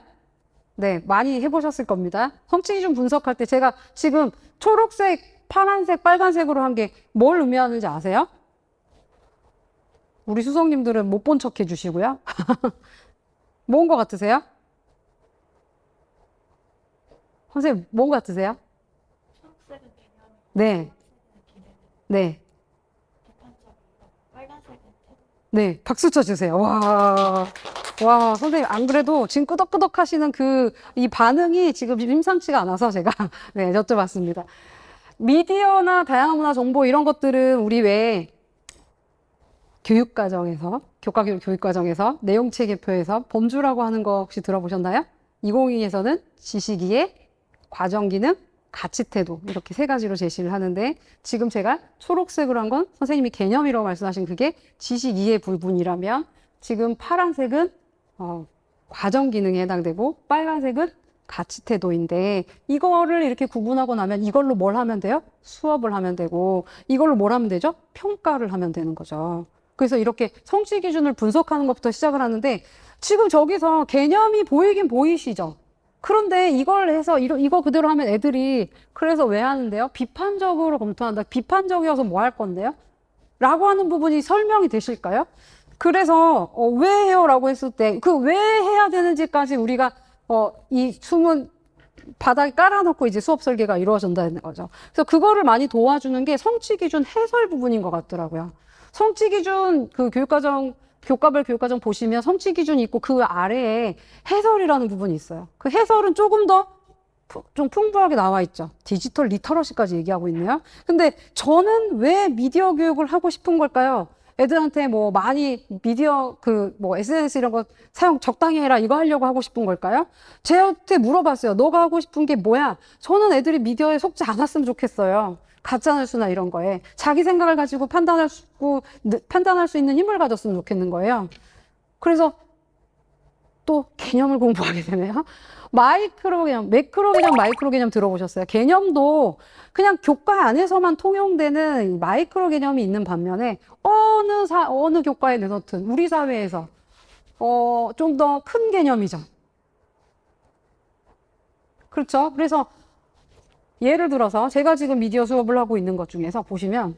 네, 많이 해보셨을 겁니다. 성취 기준 분석할 때 제가 지금 초록색, 파란색, 빨간색으로 한 게 뭘 의미하는지 아세요? 우리 수성님들은 못 본 척 해주시고요. 뭔 거 같으세요? 선생님, 뭔 거 같으세요? 초록색은 개념, 네, 기대, 네, 비판적이고, 빨간색은 태도. 네. 박수 쳐주세요. 와, 선생님, 안 그래도 지금 끄덕끄덕 하시는 이 반응이 지금 심상치가 않아서 제가, 네, 여쭤봤습니다. 미디어나 다양한 문화 정보 이런 것들은 우리 왜 교육과정에서, 교과교육 교육과정에서 내용체계표에서 범주라고 하는 거 혹시 들어보셨나요? 2022에서는 지식이해, 과정기능, 가치태도 이렇게 세 가지로 제시를 하는데 지금 제가 초록색으로 한 건 선생님이 개념이라고 말씀하신 그게 지식이해 부분이라면 지금 파란색은 과정기능에 해당되고 빨간색은 가치태도인데 이거를 이렇게 구분하고 나면 이걸로 뭘 하면 돼요? 수업을 하면 되고 이걸로 뭘 하면 되죠? 평가를 하면 되는 거죠. 그래서 이렇게 성취 기준을 분석하는 것부터 시작을 하는데 지금 저기서 개념이 보이긴 보이시죠? 그런데 이걸 해서 이거 그대로 하면 애들이 그래서 왜 하는데요? 비판적으로 검토한다. 비판적이어서 뭐 할 건데요? 라고 하는 부분이 설명이 되실까요? 그래서 왜 해요? 라고 했을 때 그 왜 해야 되는지까지 우리가 이 숨은 바닥에 깔아놓고 이제 수업 설계가 이루어진다는 거죠. 그래서 그거를 많이 도와주는 게 성취 기준 해설 부분인 것 같더라고요. 성취 기준 그 교과별 교육과정 보시면 성취 기준이 있고 그 아래에 해설이라는 부분이 있어요. 그 해설은 조금 더 좀 풍부하게 나와 있죠. 디지털 리터러시까지 얘기하고 있네요. 근데 저는 왜 미디어 교육을 하고 싶은 걸까요? 애들한테 뭐 많이 미디어 SNS 이런 거 사용 적당히 해라 이거 하려고 하고 싶은 걸까요? 쟤한테 물어봤어요. 너가 하고 싶은 게 뭐야? 저는 애들이 미디어에 속지 않았으면 좋겠어요. 가짜뉴스나 이런 거에 자기 생각을 가지고 판단할 수 있는 힘을 가졌으면 좋겠는 거예요. 그래서 또 개념을 공부하게 되네요. 마이크로 개념, 매크로 개념, 마이크로 개념 들어보셨어요? 개념도 그냥 교과 안에서만 통용되는 마이크로 개념이 있는 반면에 어느 교과에 내놓든 우리 사회에서 좀 더 큰 개념이죠. 그렇죠? 그래서 예를 들어서 제가 지금 미디어 수업을 하고 있는 것 중에서 보시면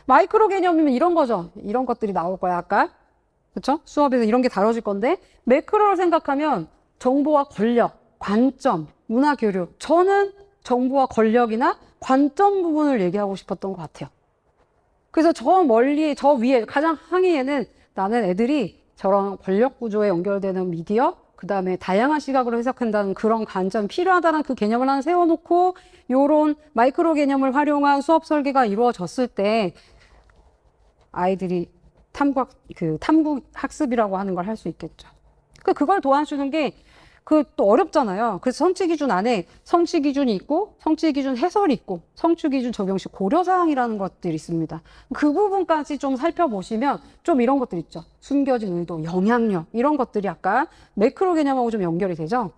마이크로 개념이면 이런 거죠. 이런 것들이 나올 거야, 아까. 그렇죠? 수업에서 이런 게 다뤄질 건데 매크로를 생각하면 정보와 권력, 관점, 문화 교류. 저는 정보와 권력이나 관점 부분을 얘기하고 싶었던 것 같아요. 그래서 저 멀리, 저 위에, 가장 상위에는 나는 애들이 저런 권력 구조에 연결되는 미디어, 그 다음에 다양한 시각으로 해석한다는 그런 관점이 필요하다는 그 개념을 하나 세워놓고 요런 마이크로 개념을 활용한 수업 설계가 이루어졌을 때 아이들이 탐구 학습이라고 하는 걸 할 수 있겠죠. 그걸 도와주는 게 또 어렵잖아요. 그래서 성취 기준 안에 성취 기준이 있고 성취 기준 해설이 있고 성취 기준 적용 시 고려사항이라는 것들이 있습니다. 그 부분까지 좀 살펴보시면 좀 이런 것들 있죠. 숨겨진 의도, 영향력 이런 것들이 아까 매크로 개념하고 좀 연결이 되죠.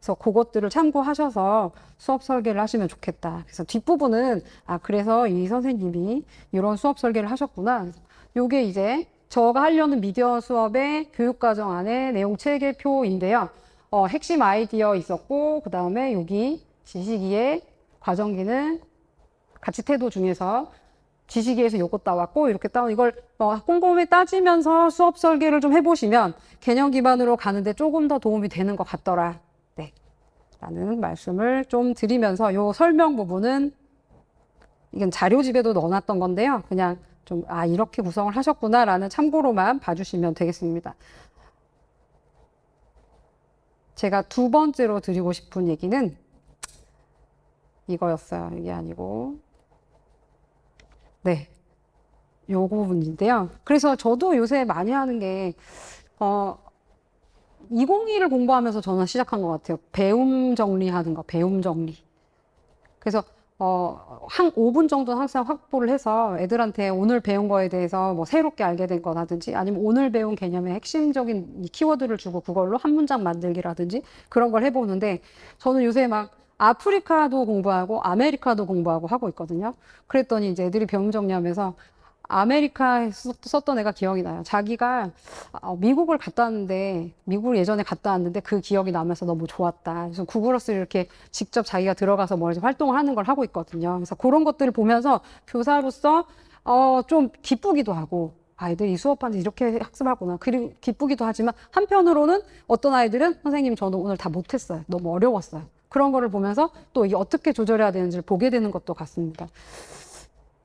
그래서 그것들을 참고하셔서 수업 설계를 하시면 좋겠다. 그래서 뒷부분은 그래서 이 선생님이 이런 수업 설계를 하셨구나. 요게 이제 저가 하려는 미디어 수업의 교육과정 안에 내용 체계표인데요. 핵심 아이디어 있었고 그 다음에 여기 지식이해, 과정기능, 가치태도 중에서 지식이해서 요것 따왔고 이렇게 따온 이걸 꼼꼼히 따지면서 수업 설계를 좀 해보시면 개념 기반으로 가는데 조금 더 도움이 되는 것 같더라. 네, 라는 말씀을 좀 드리면서 요 설명 부분은 이건 자료집에도 넣어놨던 건데요. 그냥 좀 이렇게 구성을 하셨구나라는 참고로만 봐주시면 되겠습니다. 제가 두 번째로 드리고 싶은 얘기는 이거였어요. 이게 아니고. 네. 요거 부분인데요. 그래서 저도 요새 많이 하는 게, 202를 공부하면서 저는 시작한 것 같아요. 배움 정리하는 거, 배움 정리. 그래서 한 5분 정도는 항상 확보를 해서 애들한테 오늘 배운 거에 대해서 뭐 새롭게 알게 된 거라든지 아니면 오늘 배운 개념의 핵심적인 이 키워드를 주고 그걸로 한 문장 만들기라든지 그런 걸 해보는데 저는 요새 막 아프리카도 공부하고 아메리카도 공부하고 하고 있거든요. 그랬더니 이제 애들이 배움 정리하면서 아메리카에 썼던 애가 기억이 나요. 자기가 미국을 갔다 왔는데, 미국을 예전에 갔다 왔는데 그 기억이 나면서 너무 좋았다. 그래서 구글어스 이렇게 직접 자기가 들어가서 뭐 활동을 하는 걸 하고 있거든요. 그래서 그런 것들을 보면서 교사로서 좀 기쁘기도 하고, 아이들이 수업하는데 이렇게 학습하구나. 그리고 기쁘기도 하지만 한편으로는 어떤 아이들은 선생님 저는 오늘 다 못했어요. 너무 어려웠어요. 그런 거를 보면서 또 이게 어떻게 조절해야 되는지를 보게 되는 것도 같습니다.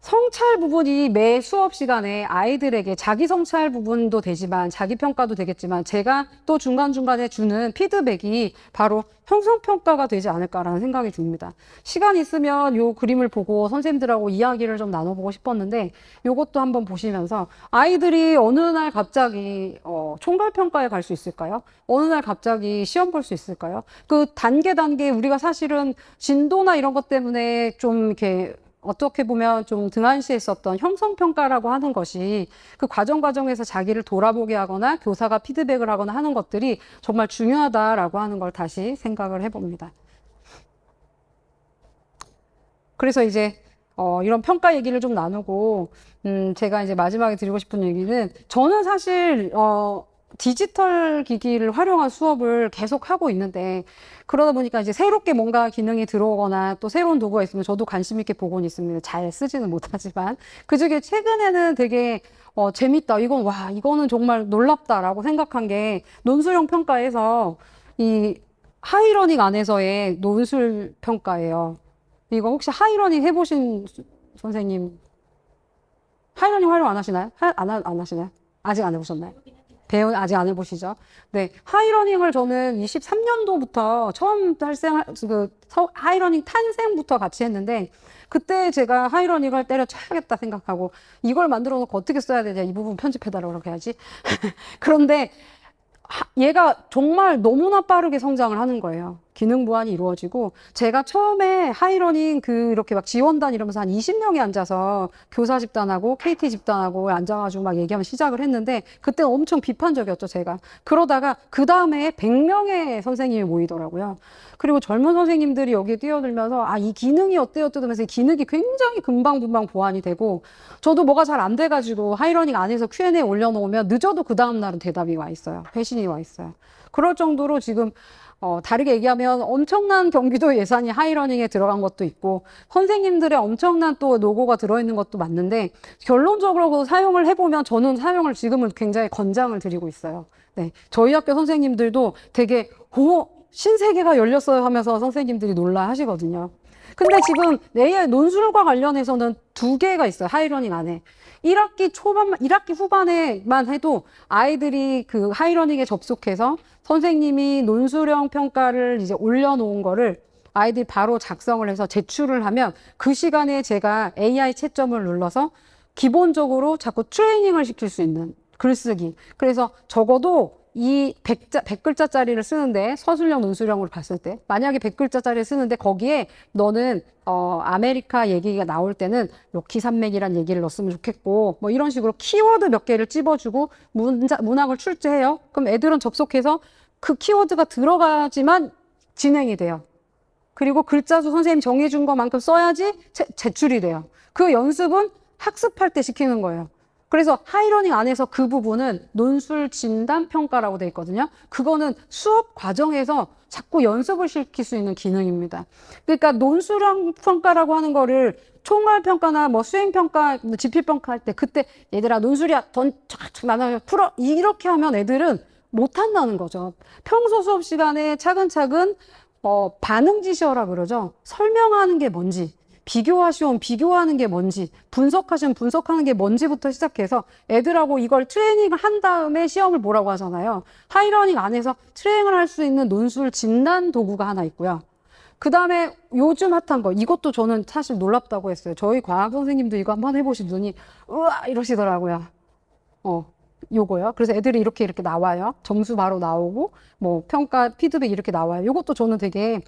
성찰 부분이 매 수업 시간에 아이들에게 자기 성찰 부분도 되지만 자기 평가도 되겠지만 제가 또 중간중간에 주는 피드백이 바로 형성평가가 되지 않을까라는 생각이 듭니다. 시간 있으면 요 그림을 보고 선생님들하고 이야기를 좀 나눠보고 싶었는데 요것도 한번 보시면서 아이들이 어느 날 갑자기 총괄평가에 갈 수 있을까요? 어느 날 갑자기 시험 볼 수 있을까요? 그 단계 우리가 사실은 진도나 이런 것 때문에 좀 이렇게 어떻게 보면 좀 등한시했었던 형성평가라고 하는 것이 그 과정에서 자기를 돌아보게 하거나 교사가 피드백을 하거나 하는 것들이 정말 중요하다라고 하는 걸 다시 생각을 해봅니다. 그래서 이제 이런 평가 얘기를 좀 나누고 제가 이제 마지막에 드리고 싶은 얘기는 저는 사실 디지털 기기를 활용한 수업을 계속 하고 있는데 그러다 보니까 이제 새롭게 뭔가 기능이 들어오거나 또 새로운 도구가 있으면 저도 관심 있게 보고는 있습니다. 잘 쓰지는 못하지만 그중에 최근에는 되게 재밌다. 이거는 정말 놀랍다라고 생각한 게 논술형 평가에서 이 하이러닝 안에서의 논술 평가예요. 이거 혹시 하이러닝 해보신 선생님 하이러닝 활용 안 하시나요? 안 하시나요? 아직 안 해보셨나요? 아직 안 해보시죠? 네. 하이러닝을 저는 23년도부터 처음 하이러닝 탄생부터 같이 했는데, 그때 제가 하이러닝을 때려쳐야겠다 생각하고, 이걸 만들어 놓고 어떻게 써야 되냐, 이 부분 편집해달라고 그렇게 해야지. 그런데, 얘가 정말 너무나 빠르게 성장을 하는 거예요. 기능 보완이 이루어지고 제가 처음에 하이러닝 이렇게 막 지원단 이러면서 한 20명이 앉아서 교사 집단하고 KT 집단하고 앉아가지고 막 얘기하면 시작을 했는데 그때 엄청 비판적이었죠, 제가. 그러다가 그 다음에 100명의 선생님이 모이더라고요. 그리고 젊은 선생님들이 여기에 뛰어들면서 이 기능이 어때요? 하면서 이 기능이 굉장히 금방 보완이 되고 저도 뭐가 잘 안 돼가지고 하이러닝 안에서 Q&A 올려놓으면 늦어도 그 다음날은 대답이 와 있어요. 회신이 와 있어요. 그럴 정도로 지금 다르게 얘기하면 엄청난 경기도 예산이 하이러닝에 들어간 것도 있고 선생님들의 엄청난 또 노고가 들어있는 것도 맞는데 결론적으로 사용을 해보면 저는 사용을 지금은 굉장히 권장을 드리고 있어요. 네, 저희 학교 선생님들도 되게 신세계가 열렸어요 하면서 선생님들이 놀라 하시거든요. 근데 지금 AI 논술과 관련해서는 2개가 있어요. 하이러닝 안에. 1학기 후반에만 해도 아이들이 그 하이러닝에 접속해서 선생님이 논술형 평가를 이제 올려놓은 거를 아이들이 바로 작성을 해서 제출을 하면 그 시간에 제가 AI 채점을 눌러서 기본적으로 자꾸 트레이닝을 시킬 수 있는 글쓰기. 그래서 적어도 이 100글자짜리를 쓰는데 서술형 논술형으로 봤을 때 만약에 100글자짜리를 쓰는데 거기에 너는 아메리카 얘기가 나올 때는 로키 산맥이란 얘기를 넣었으면 좋겠고 뭐 이런 식으로 키워드 몇 개를 찝어주고 문학을 출제해요. 그럼 애들은 접속해서 그 키워드가 들어가지만 진행이 돼요. 그리고 글자 수 선생님이 정해준 것만큼 써야지 제출이 돼요. 그 연습은 학습할 때 시키는 거예요. 그래서 하이러닝 안에서 그 부분은 논술 진단 평가라고 돼 있거든요. 그거는 수업 과정에서 자꾸 연습을 시킬 수 있는 기능입니다. 그러니까 논술형 평가라고 하는 거를 총괄 평가나 뭐 수행 평가, 지필 평가할 때 그때 얘들아 논술이야, 쫙쫙 나눠 풀어 이렇게 하면 애들은 못 한다는 거죠. 평소 수업 시간에 차근차근 반응지시어라 그러죠. 설명하는 게 뭔지. 비교하시면 비교하는 게 뭔지, 분석하시면 분석하는 게 뭔지부터 시작해서 애들하고 이걸 트레이닝을 한 다음에 시험을 보라고 하잖아요. 하이러닝 안에서 트레이닝을 할 수 있는 논술 진단 도구가 하나 있고요. 그 다음에 요즘 핫한 거, 이것도 저는 사실 놀랍다고 했어요. 저희 과학 선생님도 이거 한번 해보시더니, 우와! 이러시더라고요. 요거요. 그래서 애들이 이렇게 나와요. 점수 바로 나오고, 뭐, 평가, 피드백 이렇게 나와요. 요것도 저는 되게,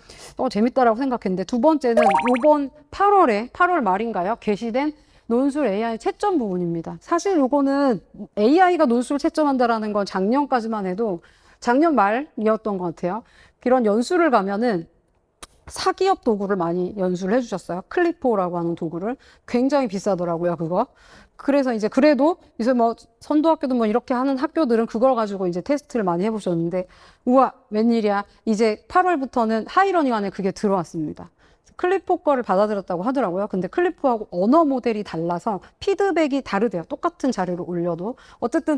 재밌다라고 생각했는데, 두 번째는 요번 8월 말인가요? 게시된 논술 AI 채점 부분입니다. 사실 요거는 AI가 논술 채점한다라는 건 작년까지만 해도, 작년 말이었던 것 같아요. 이런 연수를 가면은, 사기업 도구를 많이 연수를 해주셨어요. 클리포라고 하는 도구를. 굉장히 비싸더라고요, 그거. 그래서 이제 그래도 이제 뭐 선도학교도 뭐 이렇게 하는 학교들은 그걸 가지고 이제 테스트를 많이 해보셨는데, 우와, 웬일이야. 이제 8월부터는 하이러닝 안에 그게 들어왔습니다. 클리포 거를 받아들였다고 하더라고요. 근데 클리포하고 언어 모델이 달라서 피드백이 다르대요. 똑같은 자료를 올려도. 어쨌든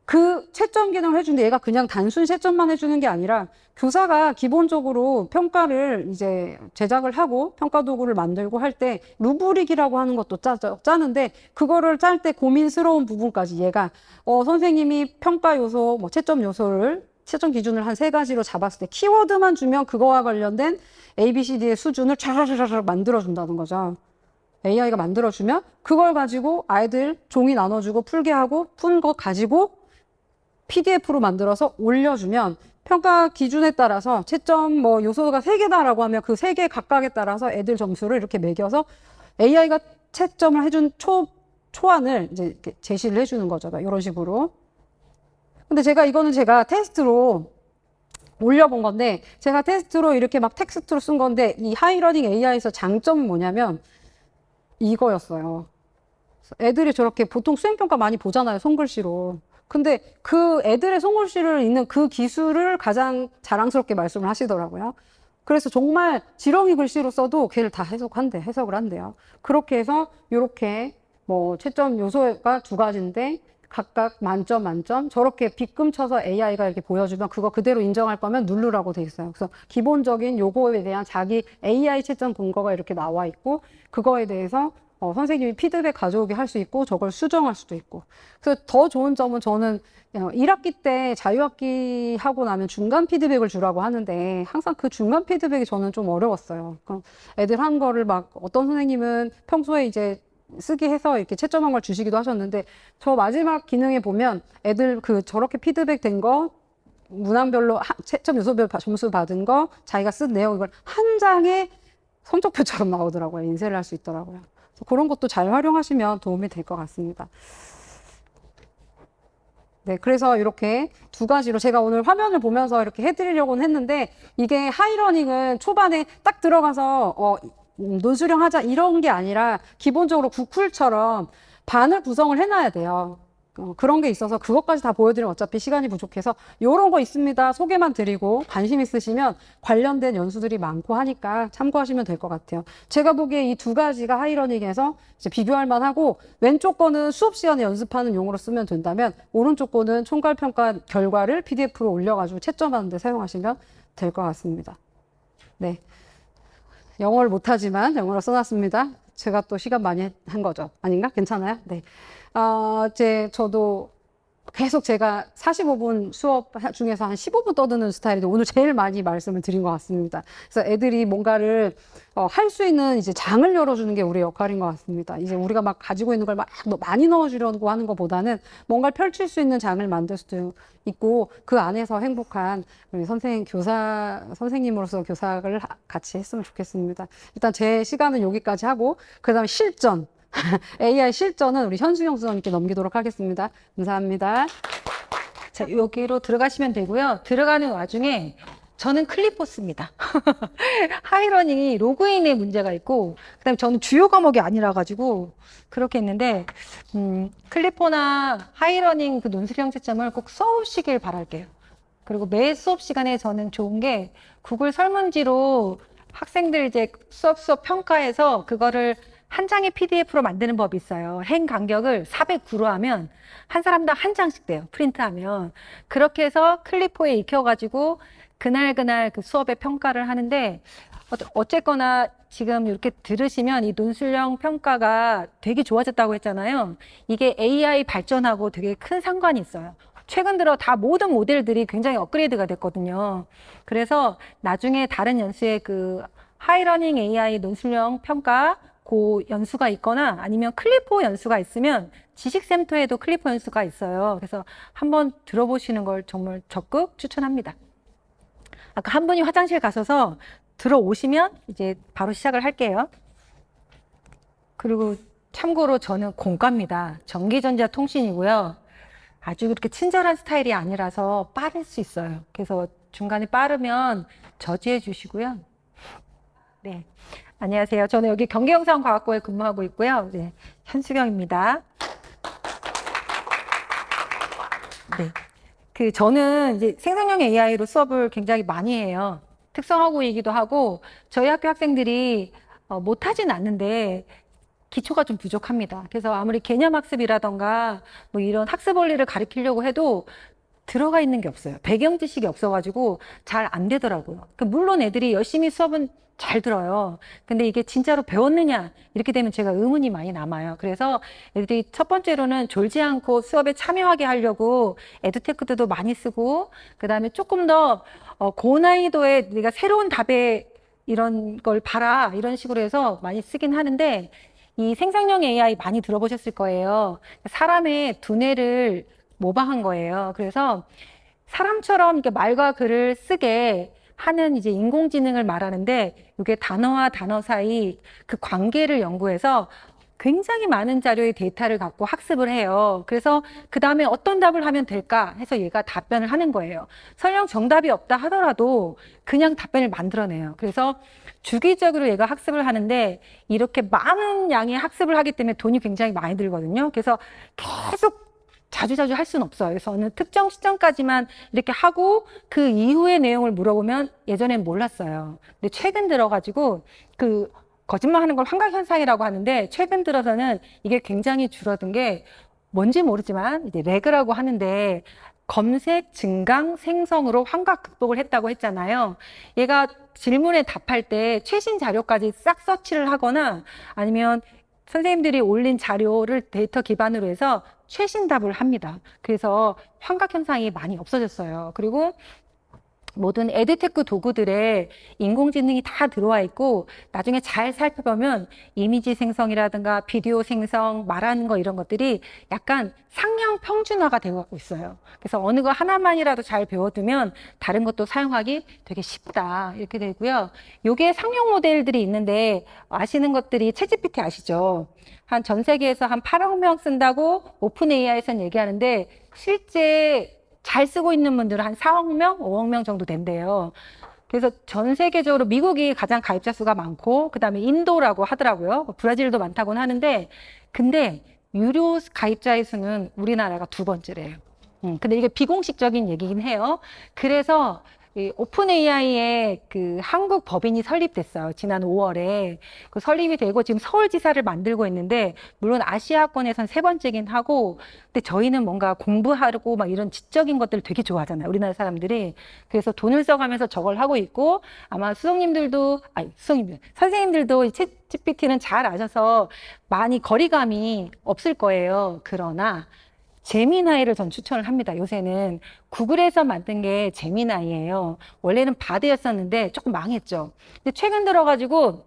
그 채점 기능을 해주는데 얘가 그냥 단순 채점만 해주는 게 아니라 교사가 기본적으로 평가를 이제 제작을 하고 평가 도구를 만들고 할 때 루브릭이라고 하는 것도 짜는데 그거를 짤 때 고민스러운 부분까지 얘가 선생님이 평가 요소, 뭐 채점 요소를 채점 기준을 한 3가지로 잡았을 때 키워드만 주면 그거와 관련된 ABCD의 수준을 촤르르르 만들어준다는 거죠. AI가 만들어주면 그걸 가지고 아이들 종이 나눠주고 풀게 하고 푼 거 가지고 PDF로 만들어서 올려주면 평가 기준에 따라서 채점 뭐 요소가 3개다라고 하면 그 3개 각각에 따라서 애들 점수를 이렇게 매겨서 AI가 채점을 해준 초안을 이제 이렇게 제시를 해주는 거죠. 이런 식으로. 근데 이거는 제가 테스트로 올려본 건데 제가 테스트로 이렇게 막 텍스트로 쓴 건데 이 하이러닝 AI에서 장점은 뭐냐면 이거였어요. 애들이 저렇게 보통 수행평가 많이 보잖아요. 손글씨로. 근데 그 애들의 손글씨를 읽는 그 기술을 가장 자랑스럽게 말씀을 하시더라고요. 그래서 정말 지렁이 글씨로 써도 걔를 다 해석을 한대요. 그렇게 해서 이렇게 뭐 채점 요소가 2가지인데 각각 만점 저렇게 빗금 쳐서 AI가 이렇게 보여주면 그거 그대로 인정할 거면 누르라고 돼 있어요. 그래서 기본적인 요거에 대한 자기 AI 채점 근거가 이렇게 나와 있고 그거에 대해서 선생님이 피드백 가져오게 할 수 있고 저걸 수정할 수도 있고. 그래서 더 좋은 점은 저는 1학기 때 자유학기 하고 나면 중간 피드백을 주라고 하는데 항상 그 중간 피드백이 저는 좀 어려웠어요. 애들 한 거를 막 어떤 선생님은 평소에 이제 쓰게 해서 이렇게 채점한 걸 주시기도 하셨는데 저 마지막 기능에 보면 애들 저렇게 피드백 된 거 문항별로 채점 요소별 점수 받은 거 자기가 쓴 내용 이걸 한 장에 성적표처럼 나오더라고요. 인쇄를 할 수 있더라고요. 그런 것도 잘 활용하시면 도움이 될 것 같습니다. 네, 그래서 이렇게 2가지로 제가 오늘 화면을 보면서 이렇게 해드리려고는 했는데 이게 하이러닝은 초반에 딱 들어가서 논수령 하자 이런 게 아니라 기본적으로 구쿨처럼 반을 구성을 해놔야 돼요. 그런 게 있어서 그것까지 다 보여드리면 어차피 시간이 부족해서 이런 거 있습니다. 소개만 드리고 관심 있으시면 관련된 연수들이 많고 하니까 참고하시면 될 것 같아요. 제가 보기에 이 2가지가 하이러닝에서 이제 비교할 만하고 왼쪽 거는 수업 시간에 연습하는 용으로 쓰면 된다면 오른쪽 거는 총괄평가 결과를 PDF로 올려가지고 채점하는 데 사용하시면 될 것 같습니다. 네, 영어를 못하지만 영어로 써놨습니다. 제가 또 시간 많이 한 거죠. 아닌가? 괜찮아요? 네. 저도 계속 제가 45분 수업 중에서 한 15분 떠드는 스타일인데 오늘 제일 많이 말씀을 드린 것 같습니다. 그래서 애들이 뭔가를 할 수 있는 이제 장을 열어주는 게 우리의 역할인 것 같습니다. 이제 우리가 막 가지고 있는 걸 막 많이 넣어주려고 하는 것보다는 뭔가를 펼칠 수 있는 장을 만들 수도 있고 그 안에서 행복한 우리 선생님으로서 교사를 같이 했으면 좋겠습니다. 일단 제 시간은 여기까지 하고 그 다음에 실전 AI 실전은 우리 현수경 수석님께 넘기도록 하겠습니다. 감사합니다. 자, 여기로 들어가시면 되고요. 들어가는 와중에 저는 클리포 씁니다. 하이러닝이 로그인에 문제가 있고, 그 다음에 저는 주요 과목이 아니라 가지고 그렇게 했는데, 클리포나 하이러닝 그 논술형 채점을 꼭 써오시길 바랄게요. 그리고 매 수업 시간에 저는 좋은 게 구글 설문지로 학생들 이제 수업 평가해서 그거를 한 장의 PDF로 만드는 법이 있어요. 행 간격을 409로 하면 한 사람당 한 장씩 돼요. 프린트하면. 그렇게 해서 클리포에 익혀가지고 그날 그 수업의 평가를 하는데 어쨌거나 지금 이렇게 들으시면 이 논술형 평가가 되게 좋아졌다고 했잖아요. 이게 AI 발전하고 되게 큰 상관이 있어요. 최근 들어 다 모든 모델들이 굉장히 업그레이드가 됐거든요. 그래서 나중에 다른 연수의 그 하이러닝 AI 논술형 평가 고 연수가 있거나 아니면 클리포 연수가 있으면 지식센터에도 클리포 연수가 있어요. 그래서 한번 들어보시는 걸 정말 적극 추천합니다. 아까 한 분이 화장실 가셔서 들어오시면 이제 바로 시작을 할게요. 그리고 참고로 저는 공과입니다. 전기전자통신이고요. 아주 그렇게 친절한 스타일이 아니라서 빠를 수 있어요. 그래서 중간에 빠르면 저지해 주시고요. 네. 안녕하세요. 저는 여기 경기영상과학고에 근무하고 있고요. 네. 현수경입니다. 네. 저는 이제 생성형 AI로 수업을 굉장히 많이 해요. 특성화고이기도 하고, 저희 학교 학생들이 못하진 않는데, 기초가 좀 부족합니다. 그래서 아무리 개념학습이라던가 뭐 이런 학습 원리를 가르치려고 해도 들어가 있는 게 없어요. 배경 지식이 없어가지고 잘 안 되더라고요. 물론 애들이 열심히 수업은 잘 들어요. 근데 이게 진짜로 배웠느냐 이렇게 되면 제가 의문이 많이 남아요. 그래서 애들이 첫 번째로는 졸지 않고 수업에 참여하게 하려고 에듀테크도 많이 쓰고, 그 다음에 조금 더 고난이도의 네가 새로운 답에 이런 걸 봐라 이런 식으로 해서 많이 쓰긴 하는데, 이 생성형 AI 많이 들어보셨을 거예요. 사람의 두뇌를 모방한 거예요. 그래서 사람처럼 이렇게 말과 글을 쓰게 하는 이제 인공지능을 말하는데, 이게 단어와 단어 사이 그 관계를 연구해서 굉장히 많은 자료의 데이터를 갖고 학습을 해요. 그래서 그 다음에 어떤 답을 하면 될까 해서 얘가 답변을 하는 거예요. 설령 정답이 없다 하더라도 그냥 답변을 만들어내요. 그래서 주기적으로 얘가 학습을 하는데, 이렇게 많은 양의 학습을 하기 때문에 돈이 굉장히 많이 들거든요. 그래서 계속 자주자주 할 수는 없어요. 그래서 어느 특정 시점까지만 이렇게 하고 그 이후의 내용을 물어보면 예전엔 몰랐어요. 근데 최근 들어가지고 거짓말하는 걸 환각현상이라고 하는데, 최근 들어서는 이게 굉장히 줄어든 게 뭔지 모르지만 이제 레그라고 하는데, 검색, 증강, 생성으로 환각 극복을 했다고 했잖아요. 얘가 질문에 답할 때 최신 자료까지 싹 서치를 하거나 아니면 선생님들이 올린 자료를 데이터 기반으로 해서 최신 답을 합니다. 그래서 환각 현상이 많이 없어졌어요. 그리고 모든 에듀테크 도구들에 인공지능이 다 들어와 있고, 나중에 잘 살펴보면 이미지 생성이라든가 비디오 생성, 말하는 거 이런 것들이 약간 상향 평준화가 되고 있어요. 그래서 어느 거 하나만이라도 잘 배워두면 다른 것도 사용하기 되게 쉽다 이렇게 되고요. 요게 상용 모델들이 있는데, 아시는 것들이 챗GPT 아시죠? 전 세계에서 한 8억 명 쓴다고 오픈 AI에서는 얘기하는데, 실제 잘 쓰고 있는 분들은 한 4억 명, 5억 명 정도 된대요. 그래서 전 세계적으로 미국이 가장 가입자 수가 많고, 그 다음에 인도라고 하더라고요. 브라질도 많다고는 하는데, 근데 유료 가입자의 수는 우리나라가 두 번째래요. 근데 이게 비공식적인 얘기긴 해요. 그래서 이 오픈 AI의 한국 법인이 설립됐어요. 지난 5월에. 설립이 되고 지금 서울지사를 만들고 있는데, 물론 아시아권에선 세 번째긴 하고, 근데 저희는 뭔가 공부하고 막 이런 지적인 것들을 되게 좋아하잖아요. 우리나라 사람들이. 그래서 돈을 써가면서 저걸 하고 있고, 아마 선생님들도 챗GPT는 잘 아셔서 많이 거리감이 없을 거예요. 그러나 제미나이를 전 추천을 합니다. 요새는 구글에서 만든 게 제미나이예요. 원래는 바드였었는데 조금 망했죠. 근데 최근 들어가지고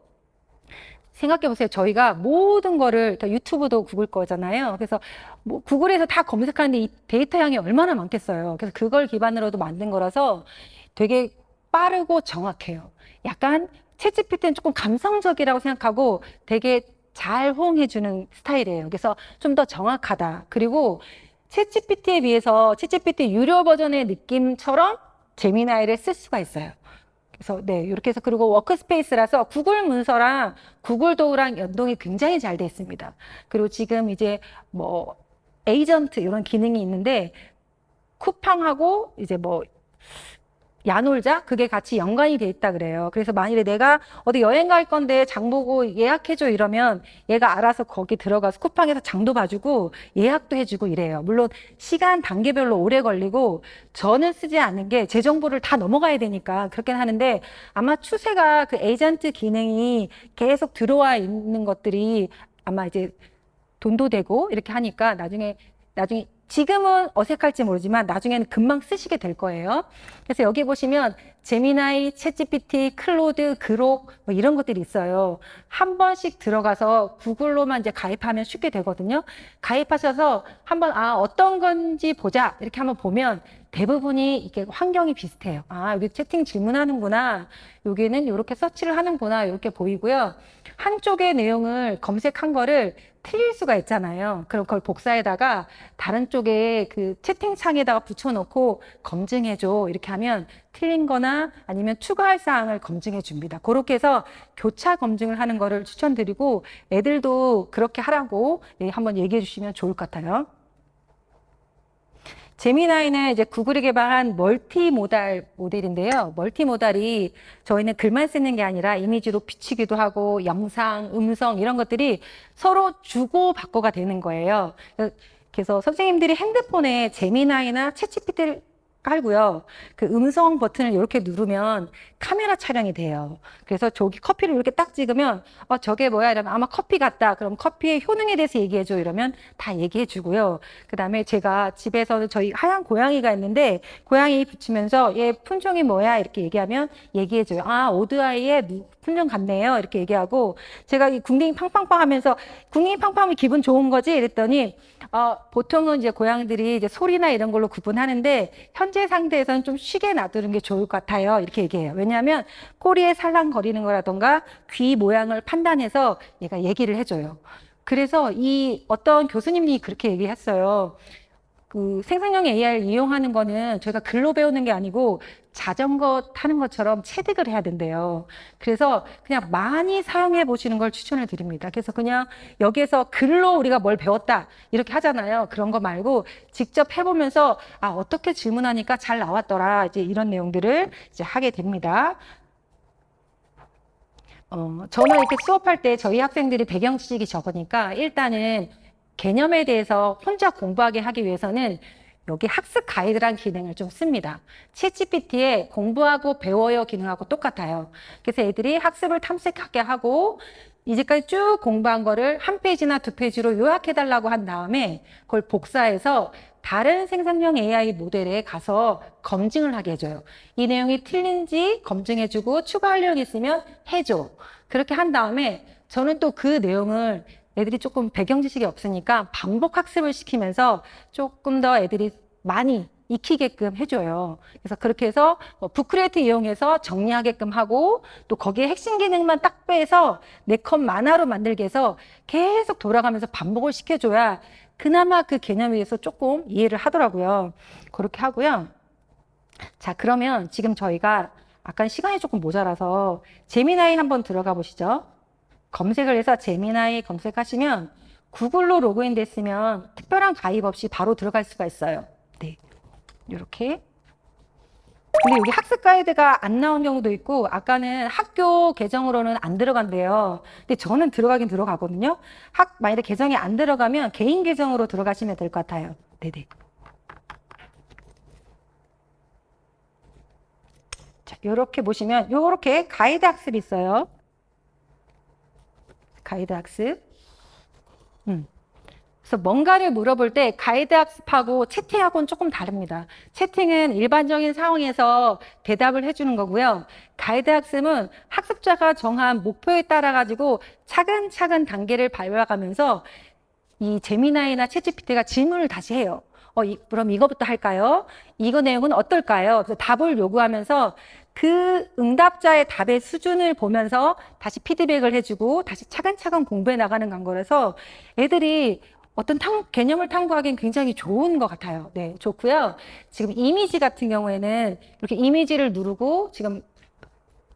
생각해 보세요. 저희가 모든 거를 다 유튜브도 구글 거잖아요. 그래서 뭐 구글에서 다 검색하는데 이 데이터 양이 얼마나 많겠어요. 그래서 그걸 기반으로도 만든 거라서 되게 빠르고 정확해요. 약간 챗GPT는 조금 감성적이라고 생각하고 되게 잘 호응해주는 스타일이에요. 그래서 좀 더 정확하다. 그리고 챗GPT에 비해서 챗GPT 유료 버전의 느낌처럼 제미나이를 쓸 수가 있어요. 그래서 네, 이렇게 해서, 그리고 워크스페이스라서 구글 문서랑 구글 도우랑 연동이 굉장히 잘 돼 있습니다. 그리고 지금 이제 뭐 에이전트 이런 기능이 있는데, 쿠팡하고 이제 뭐 야놀자 그게 같이 연관이 돼 있다 그래요. 그래서 만일에 내가 어디 여행 갈 건데 장 보고 예약해줘 이러면 얘가 알아서 거기 들어가서 쿠팡에서 장도 봐주고 예약도 해주고 이래요. 물론 시간 단계별로 오래 걸리고, 저는 쓰지 않는 게 제 정보를 다 넘어가야 되니까 그렇긴 하는데, 아마 추세가 그 에이전트 기능이 계속 들어와 있는 것들이 아마 이제 돈도 되고 이렇게 하니까 나중에 지금은 어색할지 모르지만 나중에는 금방 쓰시게 될 거예요. 그래서 여기 보시면 제미나이, 챗GPT, 클로드, 그록 뭐 이런 것들이 있어요. 한 번씩 들어가서 구글로만 이제 가입하면 쉽게 되거든요. 가입하셔서 한번 어떤 건지 보자 이렇게 한번 보면 대부분이 이게 환경이 비슷해요. 여기 채팅 질문하는구나. 여기는 이렇게 서치를 하는구나. 이렇게 보이고요. 한쪽의 내용을 검색한 거를 틀릴 수가 있잖아요. 그럼 그걸 복사에다가 다른 쪽에 그 채팅창에다가 붙여놓고 검증해줘. 이렇게 하면 틀린 거나 아니면 추가할 사항을 검증해 줍니다. 그렇게 해서 교차 검증을 하는 거를 추천드리고 애들도 그렇게 하라고 한번 얘기해 주시면 좋을 것 같아요. 제미나이는 이제 구글이 개발한 멀티모달 모델인데요. 멀티모달이 저희는 글만 쓰는 게 아니라 이미지로 비치기도 하고 영상, 음성 이런 것들이 서로 주고받고가 되는 거예요. 그래서 선생님들이 핸드폰에 제미나이나 챗GPT를 깔고요. 그 음성 버튼을 이렇게 누르면 카메라 촬영이 돼요. 그래서 저기 커피를 이렇게 딱 찍으면 저게 뭐야 이러면 아마 커피 같다. 그럼 커피의 효능에 대해서 얘기해줘 이러면 다 얘기해 주고요. 그 다음에 제가 집에서는 저희 하얀 고양이가 있는데 고양이 붙이면서 얘 품종이 뭐야 이렇게 얘기하면 얘기해줘요. 오드아이의 품종 같네요 이렇게 얘기하고 제가 이 궁둥이 팡팡팡 하면서 궁둥이 팡팡하면 기분 좋은 거지 이랬더니 보통은 이제 고양이들이 이제 소리나 이런 걸로 구분하는데 현재 상태에서는 좀 쉬게 놔두는 게 좋을 것 같아요 이렇게 얘기해요. 왜냐하면 꼬리에 살랑거리는 거라던가 귀 모양을 판단해서 얘가 얘기를 해줘요. 그래서 이 어떤 교수님이 그렇게 얘기했어요. 그 생성형 AI를 이용하는 거는 저희가 글로 배우는 게 아니고 자전거 타는 것처럼 체득을 해야 된대요. 그래서 그냥 많이 사용해 보시는 걸 추천을 드립니다. 그래서 그냥 여기에서 글로 우리가 뭘 배웠다 이렇게 하잖아요. 그런 거 말고 직접 해보면서 어떻게 질문하니까 잘 나왔더라 이제 이런 내용들을 이제 하게 됩니다. 저는 이렇게 수업할 때 저희 학생들이 배경 지식이 적으니까 일단은 개념에 대해서 혼자 공부하게 하기 위해서는 여기 학습 가이드란 기능을 좀 씁니다. 챗GPT에 공부하고 배워요 기능하고 똑같아요. 그래서 애들이 학습을 탐색하게 하고 이제까지 쭉 공부한 거를 한 페이지나 두 페이지로 요약해달라고 한 다음에 그걸 복사해서 다른 생성형 AI 모델에 가서 검증을 하게 해줘요. 이 내용이 틀린지 검증해주고 추가할 내용이 있으면 해줘. 그렇게 한 다음에 저는 또 그 내용을 애들이 조금 배경 지식이 없으니까 반복 학습을 시키면서 조금 더 애들이 많이 익히게끔 해줘요. 그래서 그렇게 해서 부크리에이트 이용해서 정리하게끔 하고 또 거기에 핵심 기능만 딱 빼서 4컷 만화로 만들게 해서 계속 돌아가면서 반복을 시켜줘야 그나마 그 개념에 대해서 조금 이해를 하더라고요. 그렇게 하고요. 자, 그러면 지금 저희가 아까 시간이 조금 모자라서 제미나이 한번 들어가 보시죠. 검색을 해서 제미나이 검색하시면 구글로 로그인 됐으면 특별한 가입 없이 바로 들어갈 수가 있어요. 네, 이렇게. 근데 여기 학습 가이드가 안 나온 경우도 있고 아까는 학교 계정으로는 안 들어간대요. 근데 저는 들어가긴 들어가거든요. 만약에 계정이 안 들어가면 개인 계정으로 들어가시면 될 것 같아요. 네네. 자, 이렇게 보시면 이렇게 가이드 학습이 있어요. 가이드 학습. 그래서 뭔가를 물어볼 때 가이드 학습하고 채팅하고는 조금 다릅니다. 채팅은 일반적인 상황에서 대답을 해주는 거고요. 가이드 학습은 학습자가 정한 목표에 따라 가지고 차근차근 단계를 밟아가면서 이 제미나이나 챗GPT가 질문을 다시 해요. 그럼 이거부터 할까요? 이거 내용은 어떨까요? 그래서 답을 요구하면서 그 응답자의 답의 수준을 보면서 다시 피드백을 해주고 다시 차근차근 공부해 나가는 광고라서 애들이 어떤 개념을 탐구하기엔 굉장히 좋은 것 같아요. 네, 좋고요. 지금 이미지 같은 경우에는 이렇게 이미지를 누르고 지금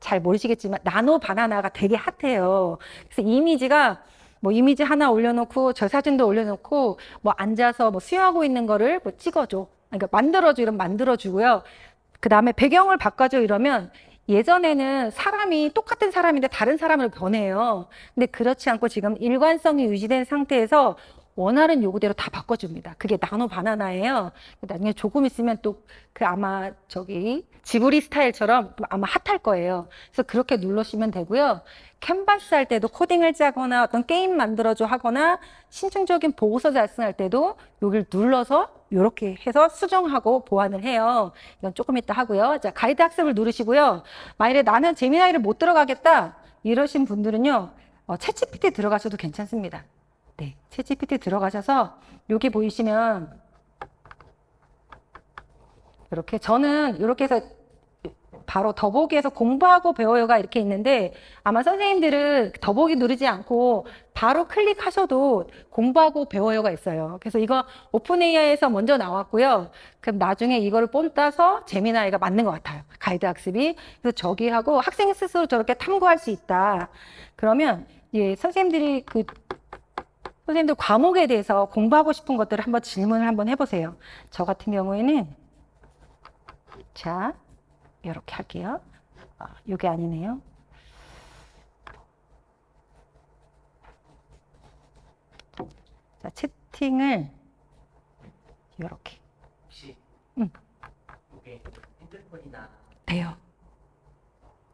잘 모르시겠지만 나노 바나나가 되게 핫해요. 그래서 이미지가 뭐 이미지 하나 올려놓고 저 사진도 올려놓고 뭐 앉아서 뭐 수영하고 있는 거를 뭐 찍어줘. 그러니까 만들어줘 이러면 만들어주고요. 그 다음에 배경을 바꿔줘 이러면 예전에는 사람이 똑같은 사람인데 다른 사람으로 변해요. 근데 그렇지 않고 지금 일관성이 유지된 상태에서 원하는 요구대로 다 바꿔줍니다. 그게 나노 바나나예요. 나중에 조금 있으면 또 그 아마 저기 지브리 스타일처럼 아마 핫할 거예요. 그래서 그렇게 누르시면 되고요. 캔버스 할 때도 코딩을 짜거나 어떤 게임 만들어줘 하거나 신청적인 보고서 작성할 때도 여기를 눌러서 이렇게 해서 수정하고 보완을 해요. 이건 조금 이따 하고요. 자, 가이드 학습을 누르시고요. 만약에 나는 제미나이를 못 들어가겠다 이러신 분들은요. 챗GPT 들어가셔도 괜찮습니다. 네, 챗GPT 들어가셔서 여기 보이시면 이렇게 저는 이렇게 해서 바로 더보기에서 공부하고 배워요가 이렇게 있는데 아마 선생님들은 더보기 누르지 않고 바로 클릭하셔도 공부하고 배워요가 있어요. 그래서 이거 오픈 AI에서 먼저 나왔고요. 그럼 나중에 이거를 본따서 제미나이가 맞는 것 같아요. 가이드 학습이. 그래서 저기 하고 학생 스스로 저렇게 탐구할 수 있다. 그러면 예, 선생님들 과목에 대해서 공부하고 싶은 것들을 한번 질문을 한번 해보세요. 저 같은 경우에는 자, 이렇게 할게요. 이게 아니네요. 자, 채팅을 이렇게. 혹시 이게 핸드폰이나 돼요.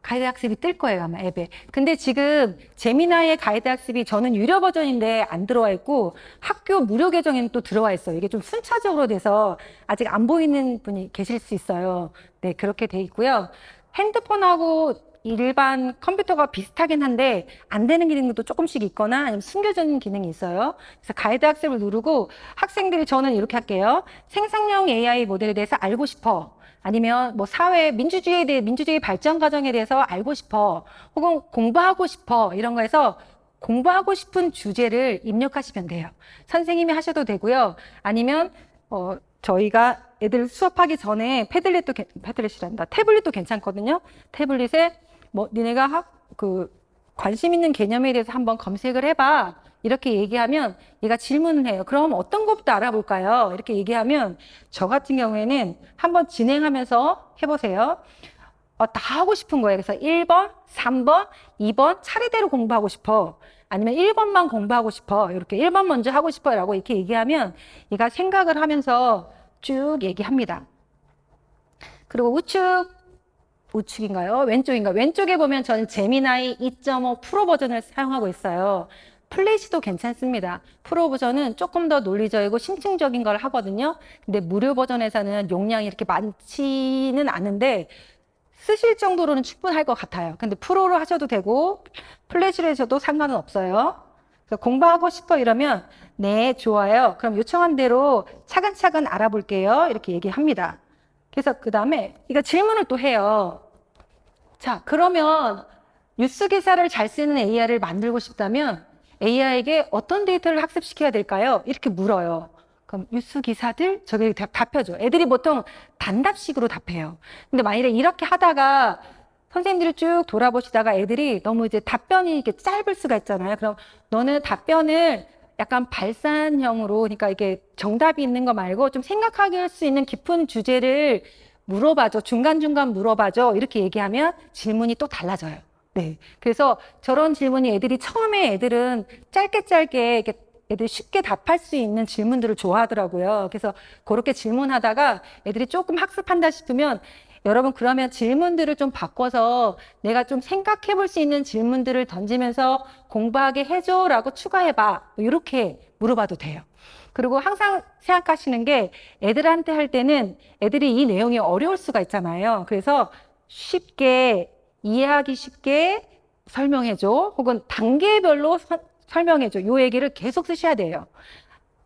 가이드 학습이 뜰 거예요, 아마 앱에. 근데 지금 제미나이의 가이드 학습이 저는 유료 버전인데 안 들어와 있고 학교 무료 계정에는 또 들어와 있어요. 이게 좀 순차적으로 돼서 아직 안 보이는 분이 계실 수 있어요. 네, 그렇게 돼 있고요. 핸드폰하고 일반 컴퓨터가 비슷하긴 한데 안 되는 기능도 조금씩 있거나 아니면 숨겨져 있는 기능이 있어요. 그래서 가이드 학습을 누르고 학생들이 저는 이렇게 할게요. 생성형 AI 모델에 대해서 알고 싶어. 아니면 뭐 사회 민주주의에 대해 민주주의 발전 과정에 대해서 알고 싶어. 혹은 공부하고 싶어. 이런 거에서 공부하고 싶은 주제를 입력하시면 돼요. 선생님이 하셔도 되고요. 아니면 저희가 애들 수업하기 전에 패들렛이란다. 태블릿도 괜찮거든요. 태블릿에 뭐 니네가 관심 있는 개념에 대해서 한번 검색을 해봐. 이렇게 얘기하면 얘가 질문을 해요. 그럼 어떤 것부터 알아볼까요? 이렇게 얘기하면 저 같은 경우에는 한번 진행하면서 해보세요. 다 하고 싶은 거예요. 그래서 1번, 3번, 2번 차례대로 공부하고 싶어. 아니면 1번만 공부하고 싶어. 이렇게 1번 먼저 하고 싶어 라고 이렇게 얘기하면 얘가 생각을 하면서 쭉 얘기합니다. 그리고 우측인가요? 왼쪽인가요? 왼쪽에 보면 저는 제미나이 2.5 프로 버전을 사용하고 있어요. 플래시도 괜찮습니다. 프로 버전은 조금 더 논리적이고 심층적인 걸 하거든요. 근데 무료 버전에서는 용량이 이렇게 많지는 않은데 쓰실 정도로는 충분할 것 같아요. 근데 프로로 하셔도 되고 플래시로 하셔도 상관은 없어요. 그래서 공부하고 싶어 이러면 네, 좋아요. 그럼 요청한 대로 차근차근 알아볼게요. 이렇게 얘기합니다. 그래서 그 다음에 이거 질문을 또 해요. 자, 그러면 뉴스 기사를 잘 쓰는 AI를 만들고 싶다면 AI에게 어떤 데이터를 학습시켜야 될까요? 이렇게 물어요. 그럼 뉴스 기사들? 저게 답해줘. 애들이 보통 단답식으로 답해요. 근데 만일에 이렇게 하다가 선생님들이 쭉 돌아보시다가 애들이 너무 이제 답변이 이렇게 짧을 수가 있잖아요. 그럼 너는 답변을 약간 발산형으로, 그러니까 이게 정답이 있는 거 말고 좀 생각하게 할 수 있는 깊은 주제를 물어봐줘. 중간중간 물어봐줘. 이렇게 얘기하면 질문이 또 달라져요. 네. 그래서 저런 질문이 처음에 애들은 짧게 이렇게 애들이 쉽게 답할 수 있는 질문들을 좋아하더라고요. 그래서 그렇게 질문하다가 애들이 조금 학습한다 싶으면 여러분 그러면 질문들을 좀 바꿔서 내가 좀 생각해 볼 수 있는 질문들을 던지면서 공부하게 해줘라고 추가해봐. 이렇게 물어봐도 돼요. 그리고 항상 생각하시는 게 애들한테 할 때는 애들이 이 내용이 어려울 수가 있잖아요. 그래서 쉽게 이해하기 쉽게 설명해줘. 혹은 단계별로 설명해줘. 이 얘기를 계속 쓰셔야 돼요.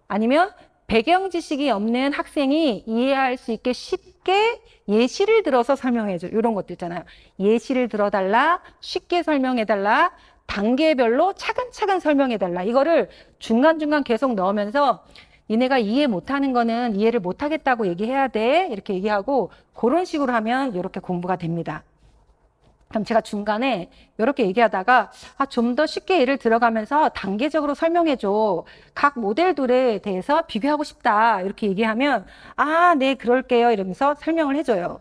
아니면 배경 지식이 없는 학생이 이해할 수 있게 쉽게 예시를 들어서 설명해줘. 이런 것도 있잖아요. 예시를 들어달라, 쉽게 설명해달라, 단계별로 차근차근 설명해달라. 이거를 중간중간 계속 넣으면서 니네가 이해 못하는 거는 이해를 못하겠다고 얘기해야 돼. 이렇게 얘기하고 그런 식으로 하면 이렇게 공부가 됩니다. 그럼 제가 중간에 이렇게 얘기하다가 좀 더 쉽게 예를 들어가면서 단계적으로 설명해줘. 각 모델들에 대해서 비교하고 싶다. 이렇게 얘기하면 네, 그럴게요. 이러면서 설명을 해줘요.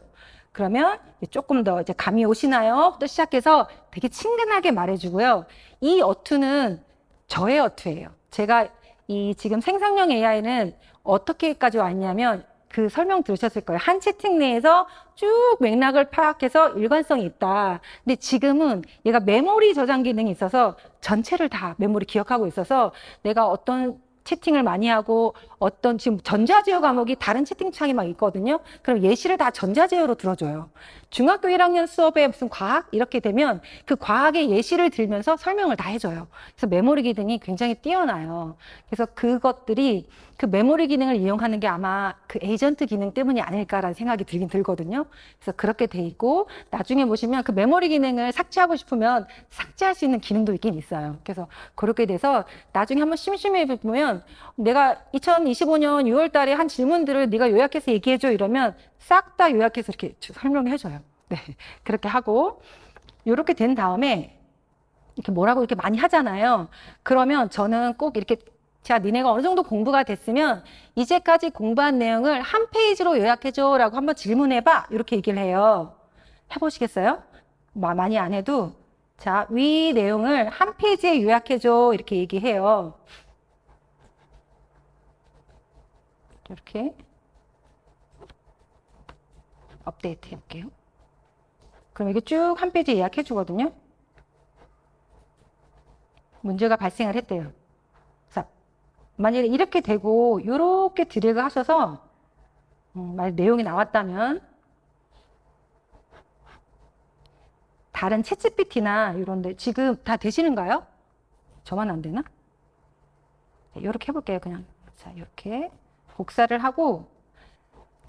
그러면 조금 더 이제 감이 오시나요? 부터 시작해서 되게 친근하게 말해주고요. 이 어투는 저의 어투예요. 제가 이 지금 생성형 AI는 어떻게까지 왔냐면 그 설명 들으셨을 거예요. 한 채팅 내에서 쭉 맥락을 파악해서 일관성이 있다. 근데 지금은 얘가 메모리 저장 기능이 있어서 전체를 다 메모리 기억하고 있어서 내가 어떤 채팅을 많이 하고 어떤 지금 전자제어 과목이 다른 채팅창이 막 있거든요. 그럼 예시를 다 전자제어로 들어줘요. 중학교 1학년 수업에 무슨 과학 이렇게 되면 그 과학의 예시를 들면서 설명을 다 해줘요. 그래서 메모리 기능이 굉장히 뛰어나요. 그래서 그것들이 그 메모리 기능을 이용하는 게 아마 그 에이전트 기능 때문이 아닐까라는 생각이 들긴 들거든요. 그래서 그렇게 돼 있고 나중에 보시면 그 메모리 기능을 삭제하고 싶으면 삭제할 수 있는 기능도 있긴 있어요. 그래서 그렇게 돼서 나중에 한번 심심해 보면 내가 2025년 6월 달에 한 질문들을 네가 요약해서 얘기해줘 이러면 싹 다 요약해서 이렇게 설명해줘요. 네, 그렇게 하고 이렇게 된 다음에 이렇게 뭐라고 이렇게 많이 하잖아요. 그러면 저는 꼭 이렇게 자, 니네가 어느 정도 공부가 됐으면 이제까지 공부한 내용을 한 페이지로 요약해줘 라고 한번 질문해봐 이렇게 얘기를 해요. 해보시겠어요? 많이 안 해도 자, 위 내용을 한 페이지에 요약해줘 이렇게 얘기해요. 이렇게 업데이트 해볼게요. 그럼 이게 쭉 한 페이지 요약해 주거든요. 문제가 발생을 했대요. 자, 만약에 이렇게 되고 이렇게 드래그 하셔서 만약 내용이 나왔다면 다른 챗GPT나 이런데 지금 다 되시는가요? 저만 안 되나? 이렇게 해볼게요. 그냥 자 이렇게 복사를 하고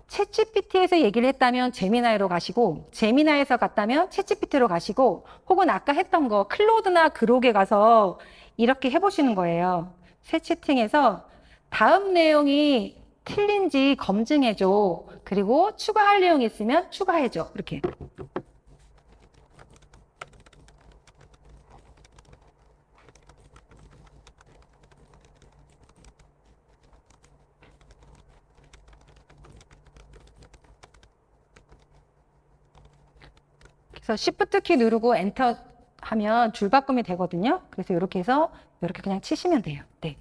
챗GPT에서 얘기를 했다면 제미나이로 가시고 제미나이에서 갔다면 챗GPT로 가시고 혹은 아까 했던 거 클로드나 그록에 가서 이렇게 해보시는 거예요. 새 채팅에서 다음 내용이 틀린지 검증해줘. 그리고 추가할 내용이 있으면 추가해줘. 이렇게. 그래서 Shift 키 누르고 엔터 하면 줄바꿈이 되거든요. 그래서 이렇게 해서 이렇게 그냥 치시면 돼요. 네.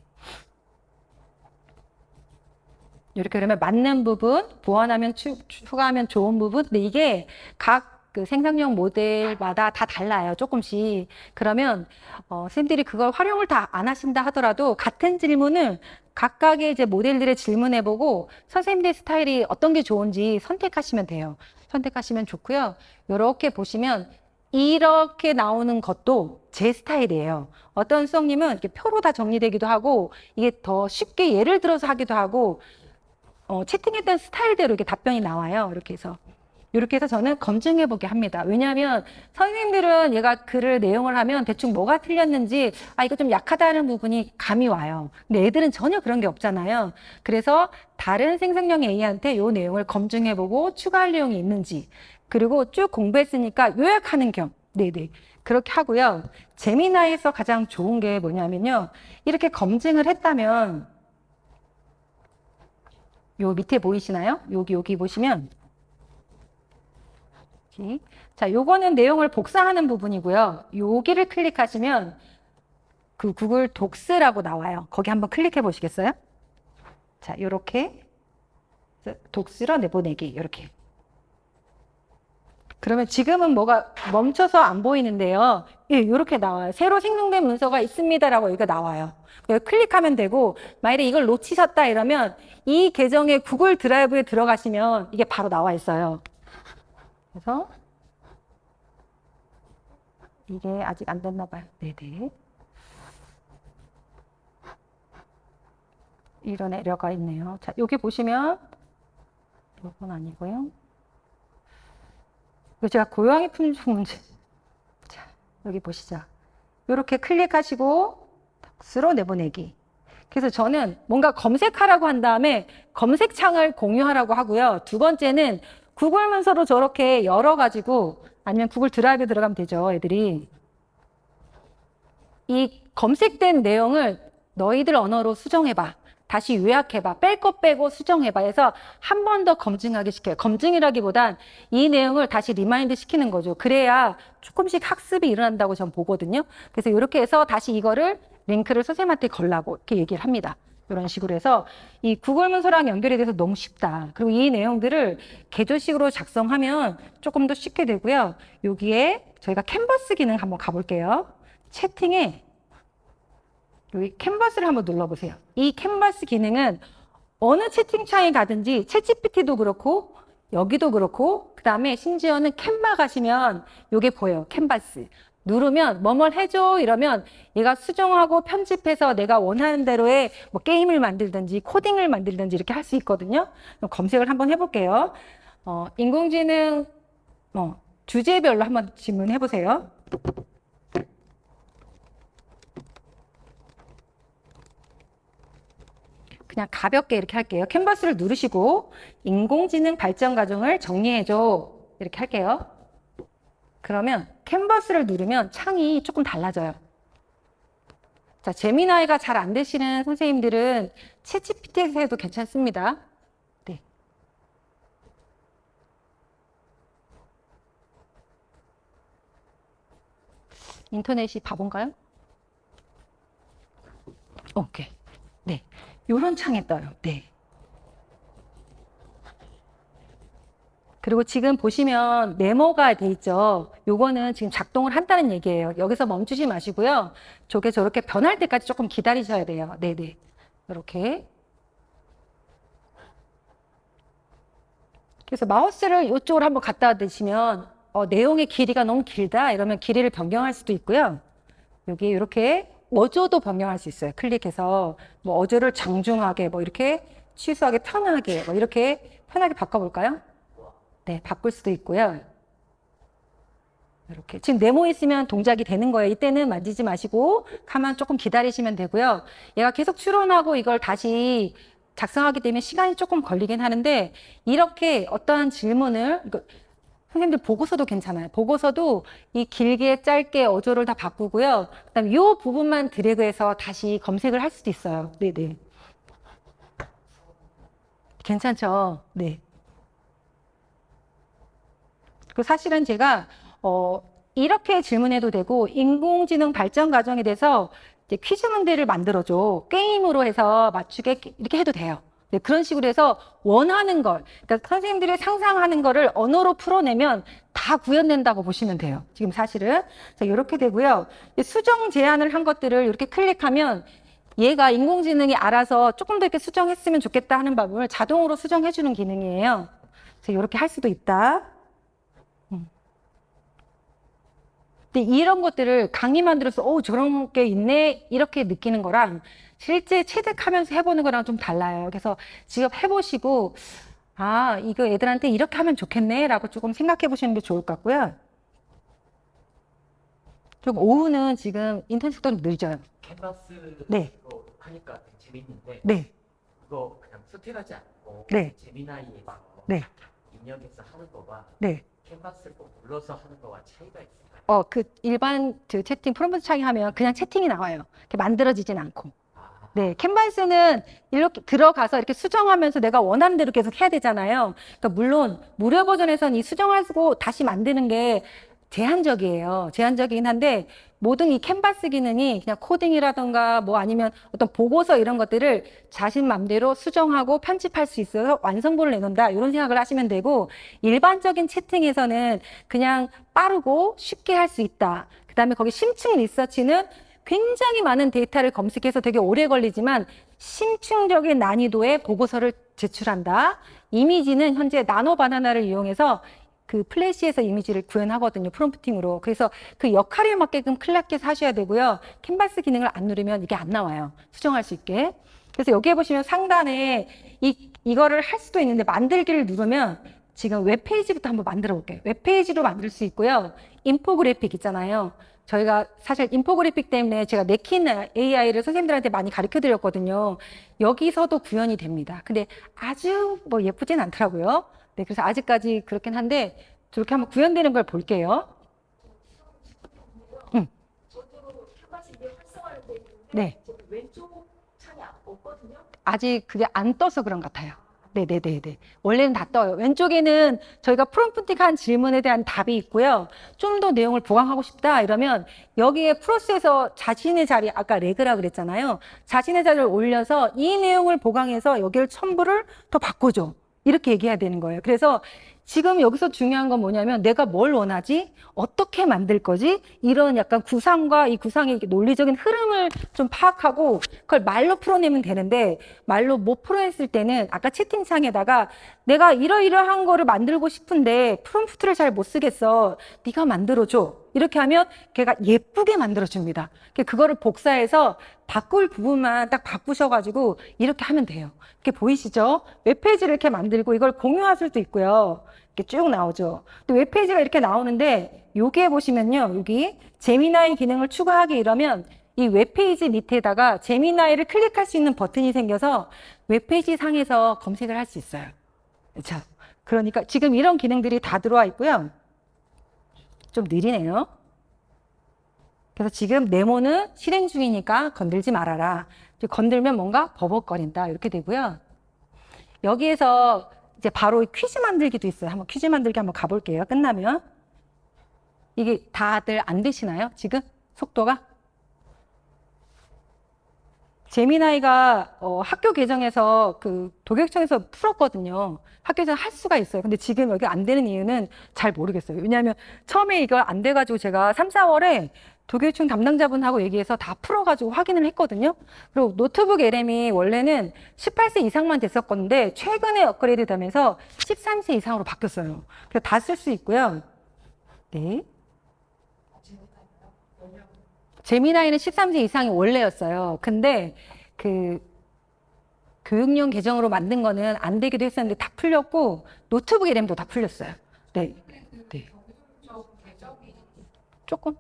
이렇게 그러면 맞는 부분, 보완하면 추가하면 좋은 부분. 근데 이게 각 그 생성형 모델마다 다 달라요. 조금씩. 그러면 선생님들이 그걸 활용을 다 안 하신다 하더라도 같은 질문을 각각의 이제 모델들의 질문해보고 선생님들의 스타일이 어떤 게 좋은지 선택하시면 돼요. 선택하시면 좋고요. 이렇게 보시면 이렇게 나오는 것도 제 스타일이에요. 어떤 수석님은 이렇게 표로 다 정리되기도 하고 이게 더 쉽게 예를 들어서 하기도 하고 채팅했던 스타일대로 이렇게 답변이 나와요. 이렇게 해서 저는 검증해보게 합니다. 왜냐하면 선생님들은 얘가 글을 내용을 하면 대충 뭐가 틀렸는지 이거 좀 약하다는 부분이 감이 와요. 근데 애들은 전혀 그런 게 없잖아요. 그래서 다른 생성형 AI한테 이 내용을 검증해보고 추가할 내용이 있는지 그리고 쭉 공부했으니까 요약하는 겸 네네 그렇게 하고요. 제미나이에서 가장 좋은 게 뭐냐면요. 이렇게 검증을 했다면 요 밑에 보이시나요? 여기 보시면 자, 요거는 내용을 복사하는 부분이고요. 여기를 클릭하시면 그 구글 독스라고 나와요. 거기 한번 클릭해 보시겠어요? 자, 요렇게 독스로 내보내기 이렇게. 그러면 지금은 뭐가 멈춰서 안 보이는데요. 예, 이렇게 나와요. 새로 생성된 문서가 있습니다라고 여기가 나와요. 여기 클릭하면 되고 만약에 이걸 놓치셨다 이러면 이 계정의 구글 드라이브에 들어가시면 이게 바로 나와 있어요. 그래서 이게 아직 안 됐나 봐요. 네네. 이런 에러가 있네요. 자, 여기 보시면 이건 아니고요. 이거 제가 고양이 품종 문제. 자, 여기 보시죠. 이렇게 클릭하시고 덕스로 내보내기. 그래서 저는 뭔가 검색하라고 한 다음에 검색창을 공유하라고 하고요. 두 번째는 구글 문서로 저렇게 열어가지고 아니면 구글 드라이브에 들어가면 되죠, 애들이. 이 검색된 내용을 너희들 언어로 수정해봐. 다시 요약해봐. 뺄 거 빼고 수정해봐. 해서 한 번 더 검증하게 시켜요. 검증이라기보단 이 내용을 다시 리마인드 시키는 거죠. 그래야 조금씩 학습이 일어난다고 전 보거든요. 그래서 이렇게 해서 다시 이거를 링크를 선생님한테 걸라고 이렇게 얘기를 합니다. 이런 식으로 해서 이 구글 문서랑 연결이 돼서 너무 쉽다. 그리고 이 내용들을 개조식으로 작성하면 조금 더 쉽게 되고요. 여기에 저희가 캔버스 기능 한번 가볼게요. 채팅에 여기 캔버스를 한번 눌러보세요. 이 캔버스 기능은 어느 채팅창에 가든지 챗GPT도 그렇고 여기도 그렇고 그 다음에 심지어는 캔바 가시면 요게 보여요. 캔버스. 누르면 뭐뭘 해줘 이러면 얘가 수정하고 편집해서 내가 원하는 대로의 뭐 게임을 만들든지 코딩을 만들든지 이렇게 할 수 있거든요. 그럼 검색을 한번 해볼게요. 인공지능 주제별로 한번 질문해 보세요. 그냥 가볍게 이렇게 할게요. 캔버스를 누르시고 인공지능 발전 과정을 정리해줘 이렇게 할게요. 그러면 캔버스를 누르면 창이 조금 달라져요. 자, 제미나이가 잘 안 되시는 선생님들은 챗GPT에서 해도 괜찮습니다. 네. 인터넷이 바본가요? 오케이. 네. 요런 창에 떠요. 네. 그리고 지금 보시면 메모가 돼 있죠. 요거는 지금 작동을 한다는 얘기예요. 여기서 멈추지 마시고요. 저게 저렇게 변할 때까지 조금 기다리셔야 돼요. 네네. 이렇게. 그래서 마우스를 이쪽으로 한번 갖다 대시면 내용의 길이가 너무 길다 이러면 길이를 변경할 수도 있고요. 여기 이렇게 어조도 변경할 수 있어요. 클릭해서 뭐 어조를 장중하게 뭐 이렇게 취소하게 편하게 뭐 이렇게 편하게 바꿔볼까요? 네, 바꿀 수도 있고요. 이렇게 지금 네모 있으면 동작이 되는 거예요. 이때는 만지지 마시고 가만 조금 기다리시면 되고요. 얘가 계속 추론하고 이걸 다시 작성하게 되면 시간이 조금 걸리긴 하는데 이렇게 어떠한 질문을 선생님들 보고서도 괜찮아요. 보고서도 이 길게 짧게 어조를 다 바꾸고요. 그다음에 이 부분만 드래그해서 다시 검색을 할 수도 있어요. 네네. 괜찮죠? 네. 그 사실은 제가 이렇게 질문해도 되고 인공지능 발전 과정에 대해서 이제 퀴즈 문제를 만들어줘 게임으로 해서 맞추게 이렇게 해도 돼요. 네, 그런 식으로 해서 원하는 걸, 그러니까 선생님들이 상상하는 거를 언어로 풀어내면 다 구현된다고 보시면 돼요. 지금 사실은. 자, 이렇게 되고요. 수정 제한을 한 것들을 이렇게 클릭하면 얘가 인공지능이 알아서 조금 더 이렇게 수정했으면 좋겠다 하는 부분을 자동으로 수정해주는 기능이에요. 그래서 이렇게 할 수도 있다. 근데 이런 것들을 강의만 들어서 저런 게 있네 이렇게 느끼는 거랑 실제 체득하면서 해보는 거랑 좀 달라요. 그래서 직접 해보시고 이거 애들한테 이렇게 하면 좋겠네 라고 조금 생각해 보시는 게 좋을 것 같고요. 좀 오후는 지금 인터넷 속도는 늦어요. 캔버스 네. 그거 하니까 되게 재밌는데 네. 그거 그냥 선택하지 않고 네. 제미나이에서 네. 입력해서 하는 거와 네. 캔버스를 꼭 눌러서 하는 거와 차이가 있을까요? 그 일반 채팅 프롬프트 창이 하면 그냥 채팅이 나와요. 이렇게 만들어지진 않고. 네, 캔버스는 이렇게 들어가서 이렇게 수정하면서 내가 원하는 대로 계속 해야 되잖아요. 그러니까 물론 무료 버전에서는 이 수정하고 다시 만드는 게 제한적이에요. 제한적이긴 한데 모든 이 캔버스 기능이 그냥 코딩이라던가 뭐 아니면 어떤 보고서 이런 것들을 자신 맘대로 수정하고 편집할 수 있어서 완성본을 내놓는다 이런 생각을 하시면 되고 일반적인 채팅에서는 그냥 빠르고 쉽게 할 수 있다. 그 다음에 거기 심층 리서치는 굉장히 많은 데이터를 검색해서 되게 오래 걸리지만 심층적인 난이도의 보고서를 제출한다. 이미지는 현재 나노 바나나를 이용해서 그 플래시에서 이미지를 구현하거든요. 프롬프팅으로. 그래서 그 역할에 맞게끔 클라켓 하셔야 되고요. 캔버스 기능을 안 누르면 이게 안 나와요. 수정할 수 있게. 그래서 여기에 보시면 상단에 이거를 할 수도 있는데 만들기를 누르면 지금 웹페이지부터 한번 만들어 볼게요. 웹페이지로 만들 수 있고요. 인포그래픽 있잖아요. 저희가 사실 인포그래픽 때문에 제가 네킨 AI를 선생님들한테 많이 가르쳐 드렸거든요. 여기서도 구현이 됩니다. 근데 아주 뭐 예쁘진 않더라고요. 네, 그래서 아직까지 그렇긴 한데 저렇게 한번 구현되는 걸 볼게요. 저도 캔버스 이제 활성화를 돼 있는데 네. 왼쪽 창이 없거든요. 아직 그게 안 떠서 그런 것 같아요. 네네네네. 원래는 다 떠요. 왼쪽에는 저희가 프롬프팅한 질문에 대한 답이 있고요. 좀 더 내용을 보강하고 싶다 이러면 여기에 플러스에서 자신의 자리, 아까 레그라 그랬잖아요. 자신의 자리를 올려서 이 내용을 보강해서 여기를 첨부를 더 바꿔줘. 이렇게 얘기해야 되는 거예요. 그래서 지금 여기서 중요한 건 뭐냐면 내가 뭘 원하지? 어떻게 만들 거지? 이런 약간 구상과 이 구상의 논리적인 흐름을 좀 파악하고 그걸 말로 풀어내면 되는데 말로 못 풀어냈을 때는 아까 채팅창에다가 내가 이러이러한 거를 만들고 싶은데 프롬프트를 잘 못 쓰겠어. 네가 만들어줘. 이렇게 하면 걔가 예쁘게 만들어줍니다. 그거를 복사해서 바꿀 부분만 딱 바꾸셔가지고 이렇게 하면 돼요. 이렇게 보이시죠? 웹페이지를 이렇게 만들고 이걸 공유할 수도 있고요. 이렇게 쭉 나오죠. 또 웹페이지가 이렇게 나오는데 여기에 보시면요. 여기 제미나이 기능을 추가하기 이러면 이 웹페이지 밑에다가 제미나이를 클릭할 수 있는 버튼이 생겨서 웹페이지 상에서 검색을 할 수 있어요. 자, 그러니까 지금 이런 기능들이 다 들어와 있고요. 좀 느리네요. 그래서 지금 네모는 실행 중이니까 건들지 말아라. 건들면 뭔가 버벅거린다. 이렇게 되고요. 여기에서 이제 바로 퀴즈 만들기도 있어요. 한번 퀴즈 만들기 한번 가볼게요. 끝나면. 이게 다들 안 되시나요? 지금? 속도가? 제미나이가 학교 계정에서 그 도교육청에서 풀었거든요. 학교에서 할 수가 있어요. 근데 지금 여기 안 되는 이유는 잘 모르겠어요. 왜냐하면 처음에 이거 안 돼가지고 제가 3, 4월에 도교육청 담당자분하고 얘기해서 다 풀어가지고 확인을 했거든요. 그리고 노트북 LM이 원래는 18세 이상만 됐었건데 최근에 업그레이드 되면서 13세 이상으로 바뀌었어요. 그래서 다 쓸 수 있고요. 네. 제미나이는 13세 이상이 원래였어요. 근데 그 교육용 계정으로 만든 거는 안 되기도 했었는데 다 풀렸고 노트북 LM도 다 풀렸어요. 네. 네. 조금?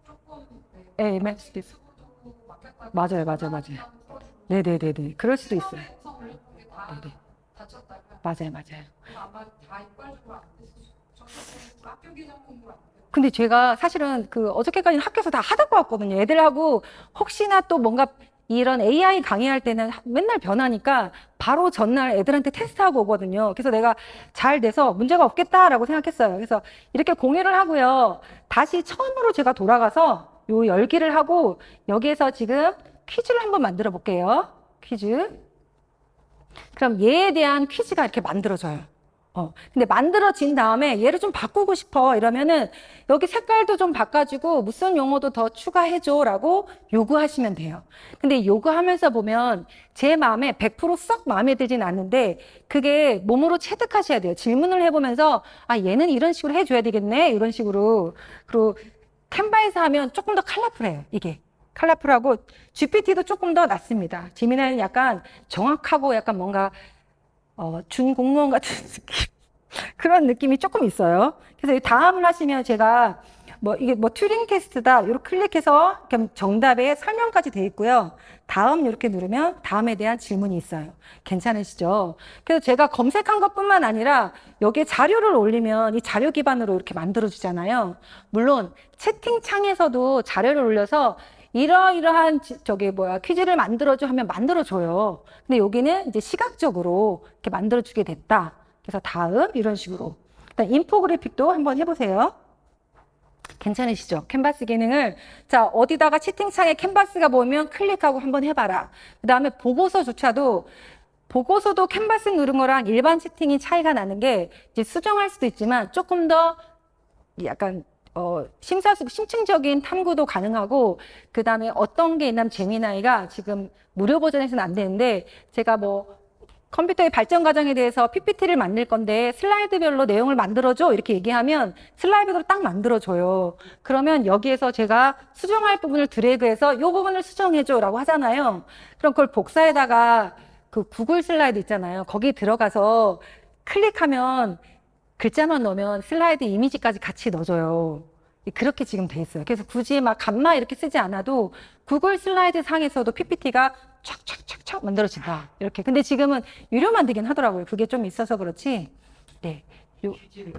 네, 애매할 수도 있어요. 맞아요. 네네네네. 그럴 수도 있어요. 네네. 맞아요. 근데 제가 사실은 그 어저께까지 학교에서 다 하다 왔거든요. 애들하고 혹시나 또 뭔가 이런 AI 강의할 때는 맨날 변하니까 바로 전날 애들한테 테스트하고 오거든요. 그래서 내가 잘 돼서 문제가 없겠다라고 생각했어요. 그래서 이렇게 공유를 하고요. 다시 처음으로 제가 돌아가서 요 열기를 하고 여기에서 지금 퀴즈를 한번 만들어 볼게요. 퀴즈. 그럼 얘에 대한 퀴즈가 이렇게 만들어져요. 근데 만들어진 다음에 얘를 좀 바꾸고 싶어 이러면은 여기 색깔도 좀 바꿔주고 무슨 용어도 더 추가해줘 라고 요구하시면 돼요. 근데 요구하면서 보면 제 마음에 100%썩 마음에 들진 않는데 그게 몸으로 체득하셔야 돼요. 질문을 해보면서 아 얘는 이런 식으로 해줘야 되겠네 이런 식으로. 그리고 캔바에서 하면 조금 더 컬러풀해요. 이게 컬러풀하고 GPT도 조금 더 낫습니다. 제미나이는 약간 정확하고 약간 뭔가 준공무원 같은 느낌 그런 느낌이 조금 있어요. 그래서 이 다음을 하시면 제가 이게 튜링 테스트다 이렇게 클릭해서 정답에 설명까지 돼 있고요. 다음 이렇게 누르면 다음에 대한 질문이 있어요. 괜찮으시죠? 그래서 제가 검색한 것뿐만 아니라 여기에 자료를 올리면 이 자료 기반으로 이렇게 만들어 주잖아요. 물론 채팅창에서도 자료를 올려서 이러이러한 퀴즈를 만들어줘 하면 만들어줘요. 근데 여기는 이제 시각적으로 이렇게 만들어주게 됐다. 그래서 다음 이런 식으로. 일단 인포그래픽도 한번 해보세요. 괜찮으시죠? 캔버스 기능을 자 어디다가 채팅창에 캔버스가 보이면 클릭하고 한번 해봐라. 그 다음에 보고서조차도 보고서도 캔버스 누른 거랑 일반 채팅이 차이가 나는 게 이제 수정할 수도 있지만 조금 더 약간 심층적인 탐구도 가능하고 그 다음에 어떤 게 있냐면 제미나이가 지금 무료 버전에서는 안 되는데 제가 컴퓨터의 발전 과정에 대해서 PPT를 만들 건데 슬라이드별로 내용을 만들어줘 이렇게 얘기하면 슬라이드로 딱 만들어줘요. 그러면 여기에서 제가 수정할 부분을 드래그해서 이 부분을 수정해줘 라고 하잖아요. 그럼 그걸 복사에다가 그 구글 슬라이드 있잖아요. 거기 들어가서 클릭하면 글자만 넣으면 슬라이드 이미지까지 같이 넣어줘요. 그렇게 지금 돼 있어요. 그래서 굳이 감마 이렇게 쓰지 않아도 구글 슬라이드 상에서도 PPT가 촥촥촥촥 만들어진다. 이렇게. 근데 지금은 유료만 되긴 하더라고요. 그게 좀 있어서 그렇지. 네. 퀴즈를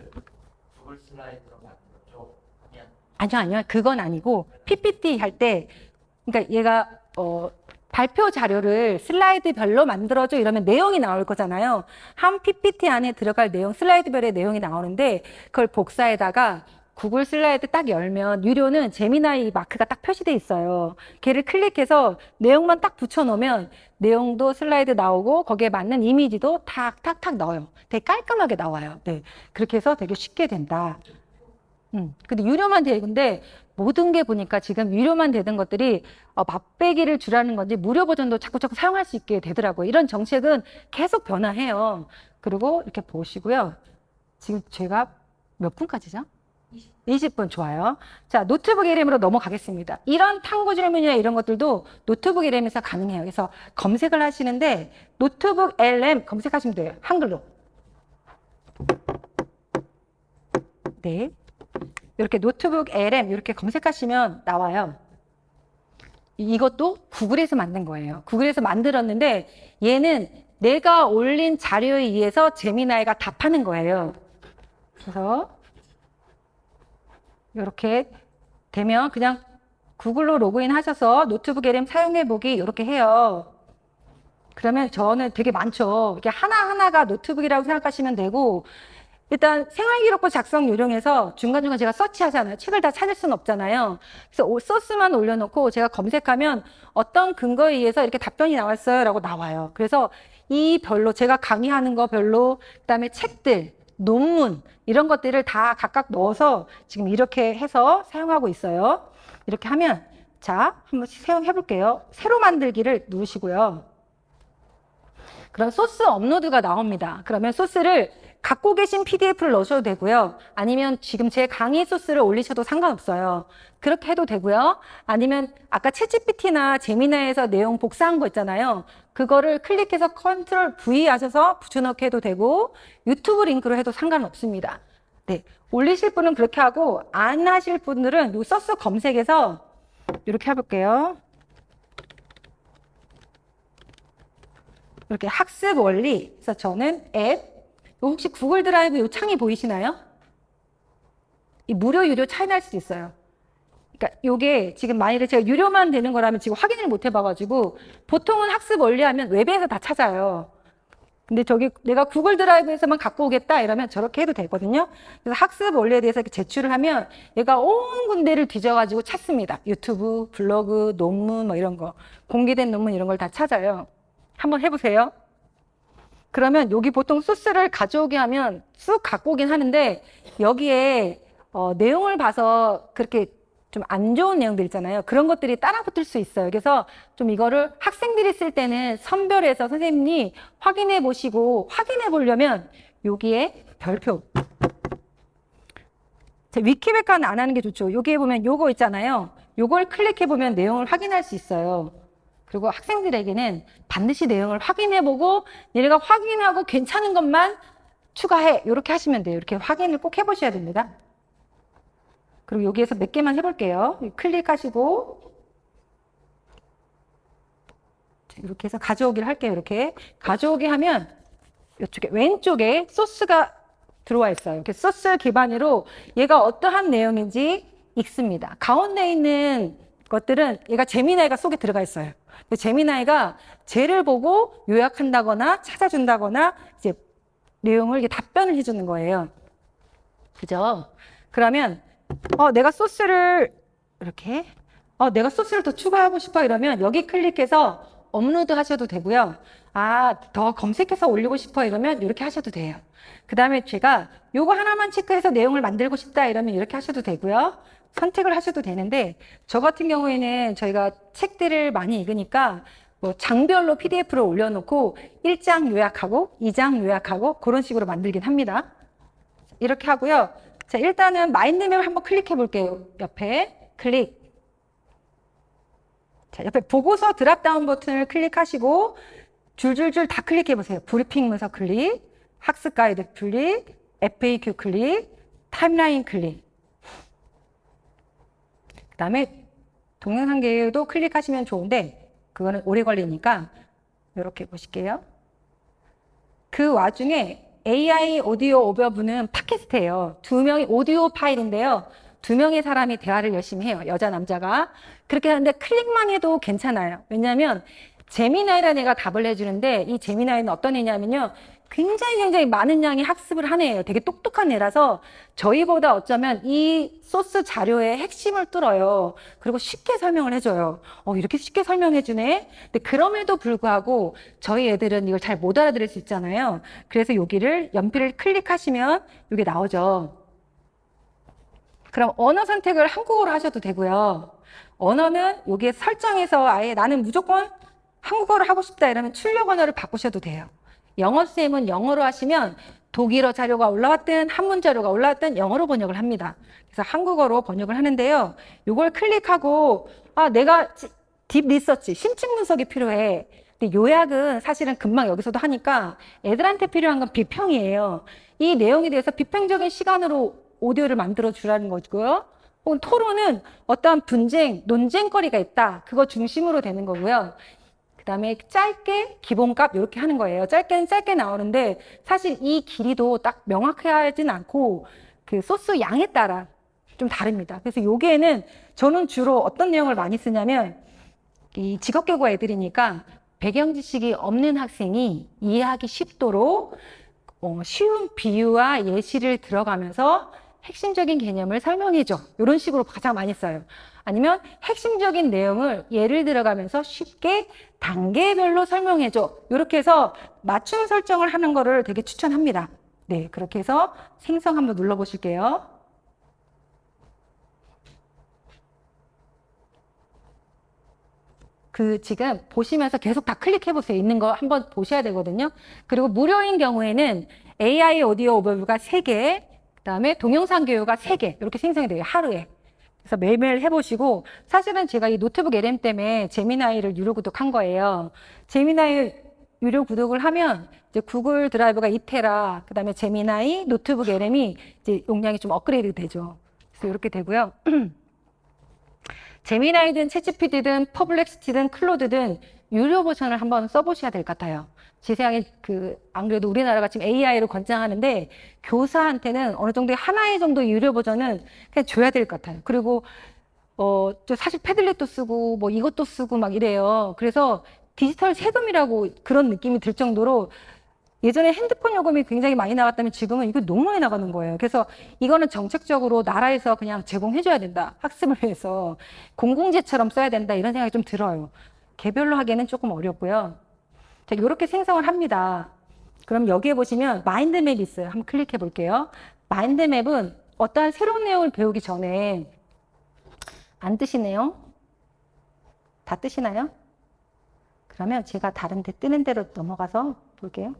구글 슬라이드로 만들어줘. 아니요. 그건 아니고 PPT 할 때 그러니까 얘가 발표 자료를 슬라이드별로 만들어줘 이러면 내용이 나올 거잖아요. 한 PPT 안에 들어갈 내용, 슬라이드별의 내용이 나오는데 그걸 복사에다가 구글 슬라이드 딱 열면 유료는 제미나이 마크가 딱 표시돼 있어요. 걔를 클릭해서 내용만 딱 붙여놓으면 내용도 슬라이드 나오고 거기에 맞는 이미지도 탁탁탁 넣어요. 되게 깔끔하게 나와요. 네, 그렇게 해서 되게 쉽게 된다. 근데 유료만 되는데 모든 게 보니까 지금 유료만 되는 것들이 맛배기를 주라는 건지 무료 버전도 자꾸 사용할 수 있게 되더라고요. 이런 정책은 계속 변화해요. 그리고 이렇게 보시고요. 지금 제가 몇 분까지죠? 20분 좋아요. 자, 노트북 LM으로 넘어가겠습니다. 이런 탐구 질문이나 이런 것들도 노트북 LM에서 가능해요. 그래서 검색을 하시는데 노트북 LM 검색하시면 돼요. 한글로. 네. 이렇게 노트북 LM 이렇게 검색하시면 나와요. 이것도 구글에서 만든 거예요. 구글에서 만들었는데 얘는 내가 올린 자료에 의해서 제미나이가 답하는 거예요. 그래서 이렇게 되면 그냥 구글로 로그인 하셔서 노트북 LM 사용해 보기 이렇게 해요. 그러면 저는 되게 많죠. 이게 하나하나가 노트북이라고 생각하시면 되고 일단 생활기록부 작성 요령에서 중간중간 제가 서치하잖아요. 책을 다 찾을 수는 없잖아요. 그래서 소스만 올려놓고 제가 검색하면 어떤 근거에 의해서 이렇게 답변이 나왔어요 라고 나와요. 그래서 이 별로 제가 강의하는 거 별로 그다음에 책들, 논문 이런 것들을 다 각각 넣어서 지금 이렇게 해서 사용하고 있어요. 이렇게 하면 자 한번 사용해 볼게요. 새로 만들기를 누르시고요. 그럼 소스 업로드가 나옵니다. 그러면 소스를 갖고 계신 PDF를 넣으셔도 되고요. 아니면 지금 제 강의 소스를 올리셔도 상관없어요. 그렇게 해도 되고요. 아니면 아까 챗GPT나 제미나이에서 내용 복사한 거 있잖아요. 그거를 클릭해서 컨트롤 V 하셔서 붙여넣기 해도 되고 유튜브 링크로 해도 상관없습니다. 네, 올리실 분은 그렇게 하고 안 하실 분들은 이 소스 검색에서 이렇게 해볼게요. 이렇게 학습 원리. 그래서 저는 앱. 혹시 구글 드라이브 이 창이 보이시나요? 이 무료 유료 차이 날 수도 있어요. 그러니까 이게 지금 만일에 제가 유료만 되는 거라면 지금 확인을 못 해봐가지고 보통은 학습 원리 하면 웹에서 다 찾아요. 근데 저기 내가 구글 드라이브에서만 갖고 오겠다 이러면 저렇게 해도 되거든요. 그래서 학습 원리에 대해서 이렇게 제출을 하면 얘가 온 군데를 뒤져가지고 찾습니다. 유튜브, 블로그, 논문 뭐 이런 거. 공개된 논문 이런 걸 다 찾아요. 한번 해보세요. 그러면 여기 보통 소스를 가져오게 하면 쑥 갖고 오긴 하는데 여기에 내용을 봐서 그렇게 좀 안 좋은 내용들 있잖아요. 그런 것들이 따라 붙을 수 있어요. 그래서 좀 이거를 학생들이 쓸 때는 선별해서 선생님이 확인해 보시고 확인해 보려면 여기에 별표. 위키백과는 안 하는 게 좋죠. 여기에 보면 요거 있잖아요. 요걸 클릭해 보면 내용을 확인할 수 있어요. 그리고 학생들에게는 반드시 내용을 확인해보고 얘가 확인하고 괜찮은 것만 추가해. 이렇게 하시면 돼요. 이렇게 확인을 꼭 해보셔야 됩니다. 그리고 여기에서 몇 개만 해볼게요. 클릭하시고 이렇게 해서 가져오기를 할게요. 이렇게 가져오기 하면 이쪽에 왼쪽에 소스가 들어와 있어요. 이렇게 소스 기반으로 얘가 어떠한 내용인지 읽습니다. 가운데 있는 것들은 얘가 제미나이가 속에 들어가 있어요. 제미나이가 쟤를 보고 요약한다거나 찾아준다거나 이제 내용을 답변을 해주는 거예요. 그죠? 그러면 내가 소스를 이렇게 내가 소스를 더 추가하고 싶어 이러면 여기 클릭해서 업로드 하셔도 되고요. 더 검색해서 올리고 싶어 이러면 이렇게 하셔도 돼요. 그 다음에 제가 요거 하나만 체크해서 내용을 만들고 싶다 이러면 이렇게 하셔도 되고요. 선택을 하셔도 되는데 저 같은 경우에는 저희가 책들을 많이 읽으니까 뭐 장별로 PDF로 올려놓고 1장 요약하고 2장 요약하고 그런 식으로 만들긴 합니다. 이렇게 하고요. 자, 일단은 마인드맵을 한번 클릭해 볼게요. 옆에 클릭. 자, 옆에 보고서 드랍다운 버튼을 클릭하시고 줄줄줄 다 클릭해 보세요. 브리핑 문서 클릭, 학습 가이드 클릭, FAQ 클릭, 타임라인 클릭. 그 다음에 동영상 계도 클릭하시면 좋은데 그거는 오래 걸리니까 이렇게 보실게요. 그 와중에 AI 오디오 오버뷰는 팟캐스트예요. 2명이 오디오 파일인데요. 두 명의 사람이 대화를 열심히 해요. 여자, 남자가. 그렇게 하는데 클릭만 해도 괜찮아요. 왜냐하면 제미나이라는 애가 답을 해주는데 이 제미나이는 어떤 애냐면요. 굉장히 많은 양의 학습을 하는 애예요. 되게 똑똑한 애라서 저희보다 어쩌면 이 소스 자료의 핵심을 뚫어요. 그리고 쉽게 설명을 해줘요. 이렇게 쉽게 설명해주네? 근데 그럼에도 불구하고 저희 애들은 이걸 잘 못 알아들을 수 있잖아요. 그래서 여기를 연필을 클릭하시면 이게 나오죠. 그럼 언어 선택을 한국어로 하셔도 되고요. 언어는 여기에 설정해서 아예 나는 무조건 한국어로 하고 싶다 이러면 출력 언어를 바꾸셔도 돼요. 영어쌤은 영어로 하시면 독일어 자료가 올라왔든 한문 자료가 올라왔든 영어로 번역을 합니다. 그래서 한국어로 번역을 하는데요. 이걸 클릭하고 내가 딥 리서치, 심층 분석이 필요해. 근데 요약은 사실은 금방 여기서도 하니까 애들한테 필요한 건 비평이에요. 이 내용에 대해서 비평적인 시간으로 오디오를 만들어 주라는 거고요. 혹은 토론은 어떠한 분쟁, 논쟁거리가 있다. 그거 중심으로 되는 거고요. 그 다음에 짧게 기본값 이렇게 하는 거예요. 짧게는 짧게 나오는데 사실 이 길이도 딱 명확하진 않고 그 소스 양에 따라 좀 다릅니다. 그래서 여기에는 저는 주로 어떤 내용을 많이 쓰냐면 이 직업계고 애들이니까 배경 지식이 없는 학생이 이해하기 쉽도록 쉬운 비유와 예시를 들어가면서 핵심적인 개념을 설명해줘. 이런 식으로 가장 많이 써요. 아니면 핵심적인 내용을 예를 들어가면서 쉽게 단계별로 설명해줘. 이렇게 해서 맞춤 설정을 하는 거를 되게 추천합니다. 네, 그렇게 해서 생성 한번 눌러보실게요. 지금 보시면서 계속 다 클릭해보세요. 있는 거 한번 보셔야 되거든요. 그리고 무료인 경우에는 AI 오디오 오버뷰가 3개, 그 다음에 동영상 교육가 3개, 이렇게 생성이 돼요. 하루에. 그래서 매일매일 해보시고, 사실은 제가 이 노트북 LM 때문에 제미나이를 유료 구독한 거예요. 제미나이 유료 구독을 하면 이제 구글 드라이브가 2테라, 그 다음에 제미나이 노트북 LM이 이제 용량이 좀 업그레이드 되죠. 그래서 이렇게 되고요. 제미나이든 챗GPT든 퍼블렉시티든 클로드든 유료 버전을 한번 써보셔야 될 것 같아요. 제 생각에 안 그래도 우리나라가 지금 AI를 권장하는데 교사한테는 어느 정도 하나의 정도 유료 버전은 그냥 줘야 될 것 같아요. 그리고 저 사실 패들렛도 쓰고 뭐 이것도 쓰고 막 이래요. 그래서 디지털 세금이라고 그런 느낌이 들 정도로 예전에 핸드폰 요금이 굉장히 많이 나갔다면 지금은 이거 너무 많이 나가는 거예요. 그래서 이거는 정책적으로 나라에서 그냥 제공해줘야 된다. 학습을 위해서 공공재처럼 써야 된다. 이런 생각이 좀 들어요. 개별로 하기에는 조금 어렵고요. 자, 이렇게 생성을 합니다. 그럼 여기에 보시면 마인드맵이 있어요. 한번 클릭해 볼게요. 마인드맵은 어떠한 새로운 내용을 배우기 전에 안 뜨시네요. 다 뜨시나요? 그러면 제가 다른 데 뜨는 대로 넘어가서 볼게요.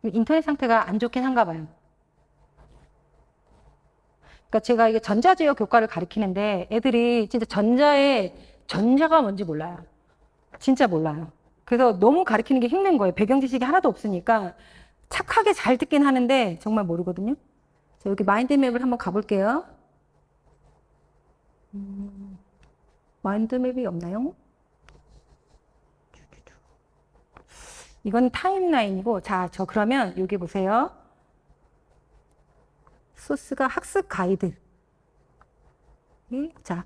인터넷 상태가 안 좋긴 한가 봐요. 그러니까 제가 이게 전자제어 교과를 가르치는데 애들이 진짜 전자가 뭔지 몰라요. 진짜 몰라요. 그래서 너무 가르치는 게 힘든 거예요. 배경 지식이 하나도 없으니까 착하게 잘 듣긴 하는데 정말 모르거든요. 자, 여기 마인드맵을 한번 가볼게요. 마인드맵이 없나요? 이건 타임라인이고, 자, 그러면 여기 보세요. 소스가 학습 가이드. 자,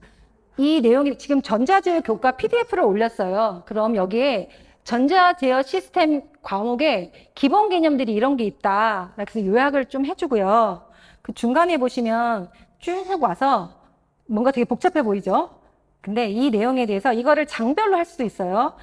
이 내용이 지금 전자제어 교과 PDF를 올렸어요. 그럼 여기에 전자제어 시스템 과목에 기본 개념들이 이런 게 있다. 그래서 요약을 좀 해주고요. 그 중간에 보시면 쭉 와서 뭔가 되게 복잡해 보이죠? 근데 이 내용에 대해서 이거를 장별로 할 수도 있어요.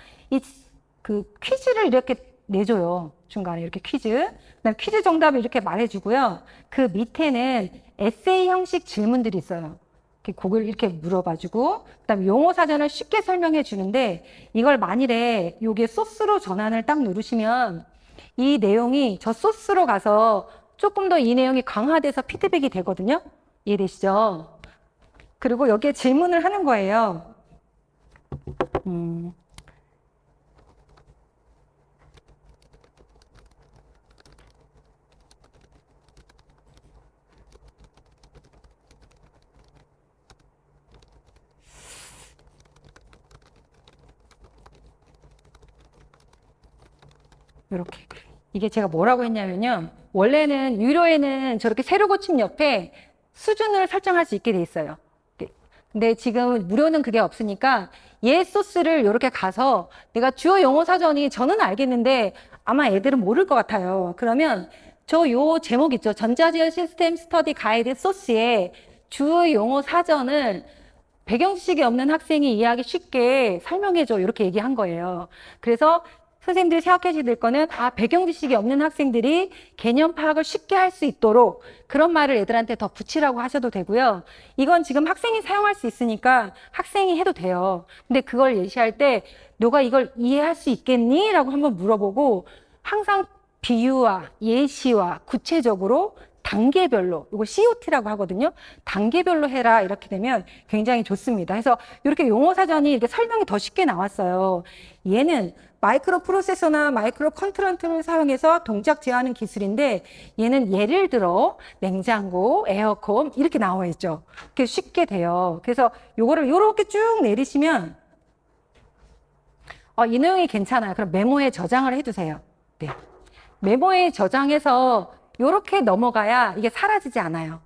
퀴즈를 이렇게 내줘요. 중간에 이렇게 퀴즈. 그다음에 퀴즈 정답을 이렇게 말해주고요. 그 밑에는 에세이 형식 질문들이 있어요. 그걸 이렇게 물어봐주고, 그다음에 용어 사전을 쉽게 설명해 주는데, 이걸 만일에 요게 소스로 전환을 딱 누르시면 이 내용이 저 소스로 가서 조금 더 이 내용이 강화돼서 피드백이 되거든요. 이해되시죠? 그리고 여기에 질문을 하는 거예요. 이렇게. 이게 제가 뭐라고 했냐면요. 원래는 유료에는 저렇게 세로 고침 옆에 수준을 설정할 수 있게 돼 있어요. 근데 지금 무료는 그게 없으니까 얘 소스를 이렇게 가서 내가 주요 용어 사전이 저는 알겠는데 아마 애들은 모를 것 같아요. 그러면 저 요 제목 있죠. 전자제어 시스템 스터디 가이드 소스에 주요 용어 사전을 배경 지식이 없는 학생이 이해하기 쉽게 설명해줘. 이렇게 얘기한 거예요. 그래서 선생님들이 생각하셔야 될 거는 배경 지식이 없는 학생들이 개념 파악을 쉽게 할 수 있도록 그런 말을 애들한테 더 붙이라고 하셔도 되고요. 이건 지금 학생이 사용할 수 있으니까 학생이 해도 돼요. 근데 그걸 예시할 때 너가 이걸 이해할 수 있겠니? 라고 한번 물어보고 항상 비유와 예시와 구체적으로 단계별로, 이거 COT라고 하거든요. 단계별로 해라 이렇게 되면 굉장히 좋습니다. 그래서 이렇게 용어 사전이 이렇게 설명이 더 쉽게 나왔어요. 얘는 마이크로 프로세서나 마이크로 컨트롤러를 사용해서 동작 제어하는 기술인데 얘는 예를 들어 냉장고, 에어컨 이렇게 나와 있죠. 이렇게 쉽게 돼요. 그래서 요거를 요렇게 쭉 내리시면 이 내용이 괜찮아요. 그럼 메모에 저장을 해두세요. 네. 메모에 저장해서 이렇게 넘어가야 이게 사라지지 않아요.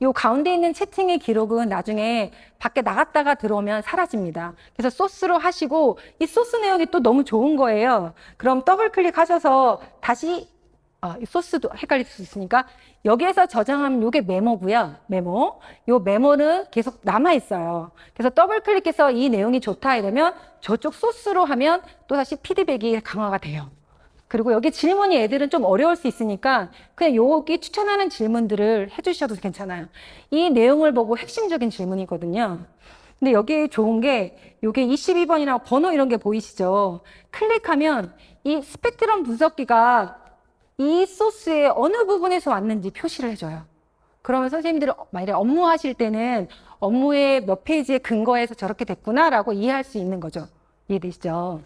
요 가운데 있는 채팅의 기록은 나중에 밖에 나갔다가 들어오면 사라집니다. 그래서 소스로 하시고 이 소스 내용이 또 너무 좋은 거예요. 그럼 더블 클릭하셔서 다시 이 소스도 헷갈릴 수 있으니까 여기에서 저장하면 이게 메모고요. 메모. 요 메모는 계속 남아 있어요. 그래서 더블 클릭해서 이 내용이 좋다 이러면 저쪽 소스로 하면 또 다시 피드백이 강화가 돼요. 그리고 여기 질문이 애들은 좀 어려울 수 있으니까 그냥 여기 추천하는 질문들을 해주셔도 괜찮아요. 이 내용을 보고 핵심적인 질문이거든요. 근데 여기 좋은 게 이게 22번이라고 번호 이런 게 보이시죠? 클릭하면 이 스펙트럼 분석기가 이 소스의 어느 부분에서 왔는지 표시를 해줘요. 그러면 선생님들이 만약에 업무하실 때는 업무의 몇 페이지에 근거해서 저렇게 됐구나라고 이해할 수 있는 거죠. 이해되시죠?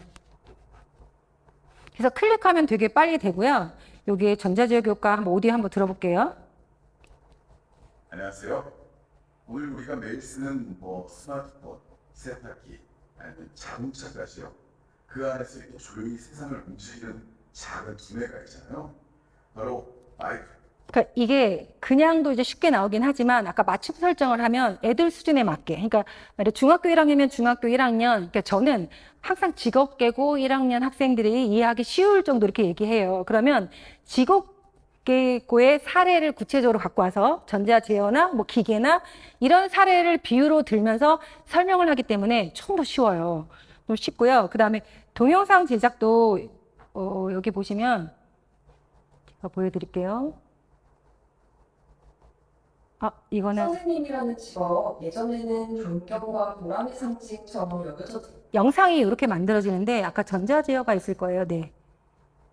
그래서 클릭하면 되게 빨리 되고요. 여기에 전자제어 교과 한번 오디오 한번 들어볼게요. 안녕하세요. 오늘 우리가 매일 쓰는 스마트폰, 세탁기, 아니면 자동차까지요. 그 안에서 이렇게 조용히 세상을 움직이는 작은 두뇌가 있잖아요. 바로 마이크. 그러니까 이게 그냥도 이제 쉽게 나오긴 하지만 아까 맞춤 설정을 하면 애들 수준에 맞게. 그러니까 만약 중학교 1학년이면 중학교 1학년. 그러니까 저는 항상 직업계고 1학년 학생들이 이해하기 쉬울 정도 이렇게 얘기해요. 그러면 직업계고의 사례를 구체적으로 갖고 와서 전자제어나 기계나 이런 사례를 비유로 들면서 설명을 하기 때문에 좀 더 쉬워요. 좀 쉽고요. 그 다음에 동영상 제작도 여기 보시면 제가 보여드릴게요. 이거는 선생님이라는 직업 예전에는 존경과 보람의 상징처럼 여겨졌. 영상이 이렇게 만들어지는데 아까 전자제어가 있을 거예요. 네.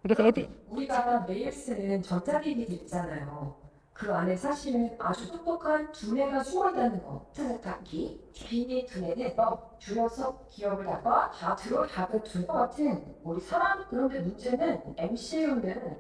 그래서 애들 우리가 매일 쓰는 전자기기들 있잖아요. 그 안에 사실은 아주 똑똑한 두뇌가 숨어 있다는 거. 세탁기, 빈이 두뇌는 줄여서 기억을 다가 다 들어 작은 두뇌 같은 우리 사람. 그런데 문제는 MCU는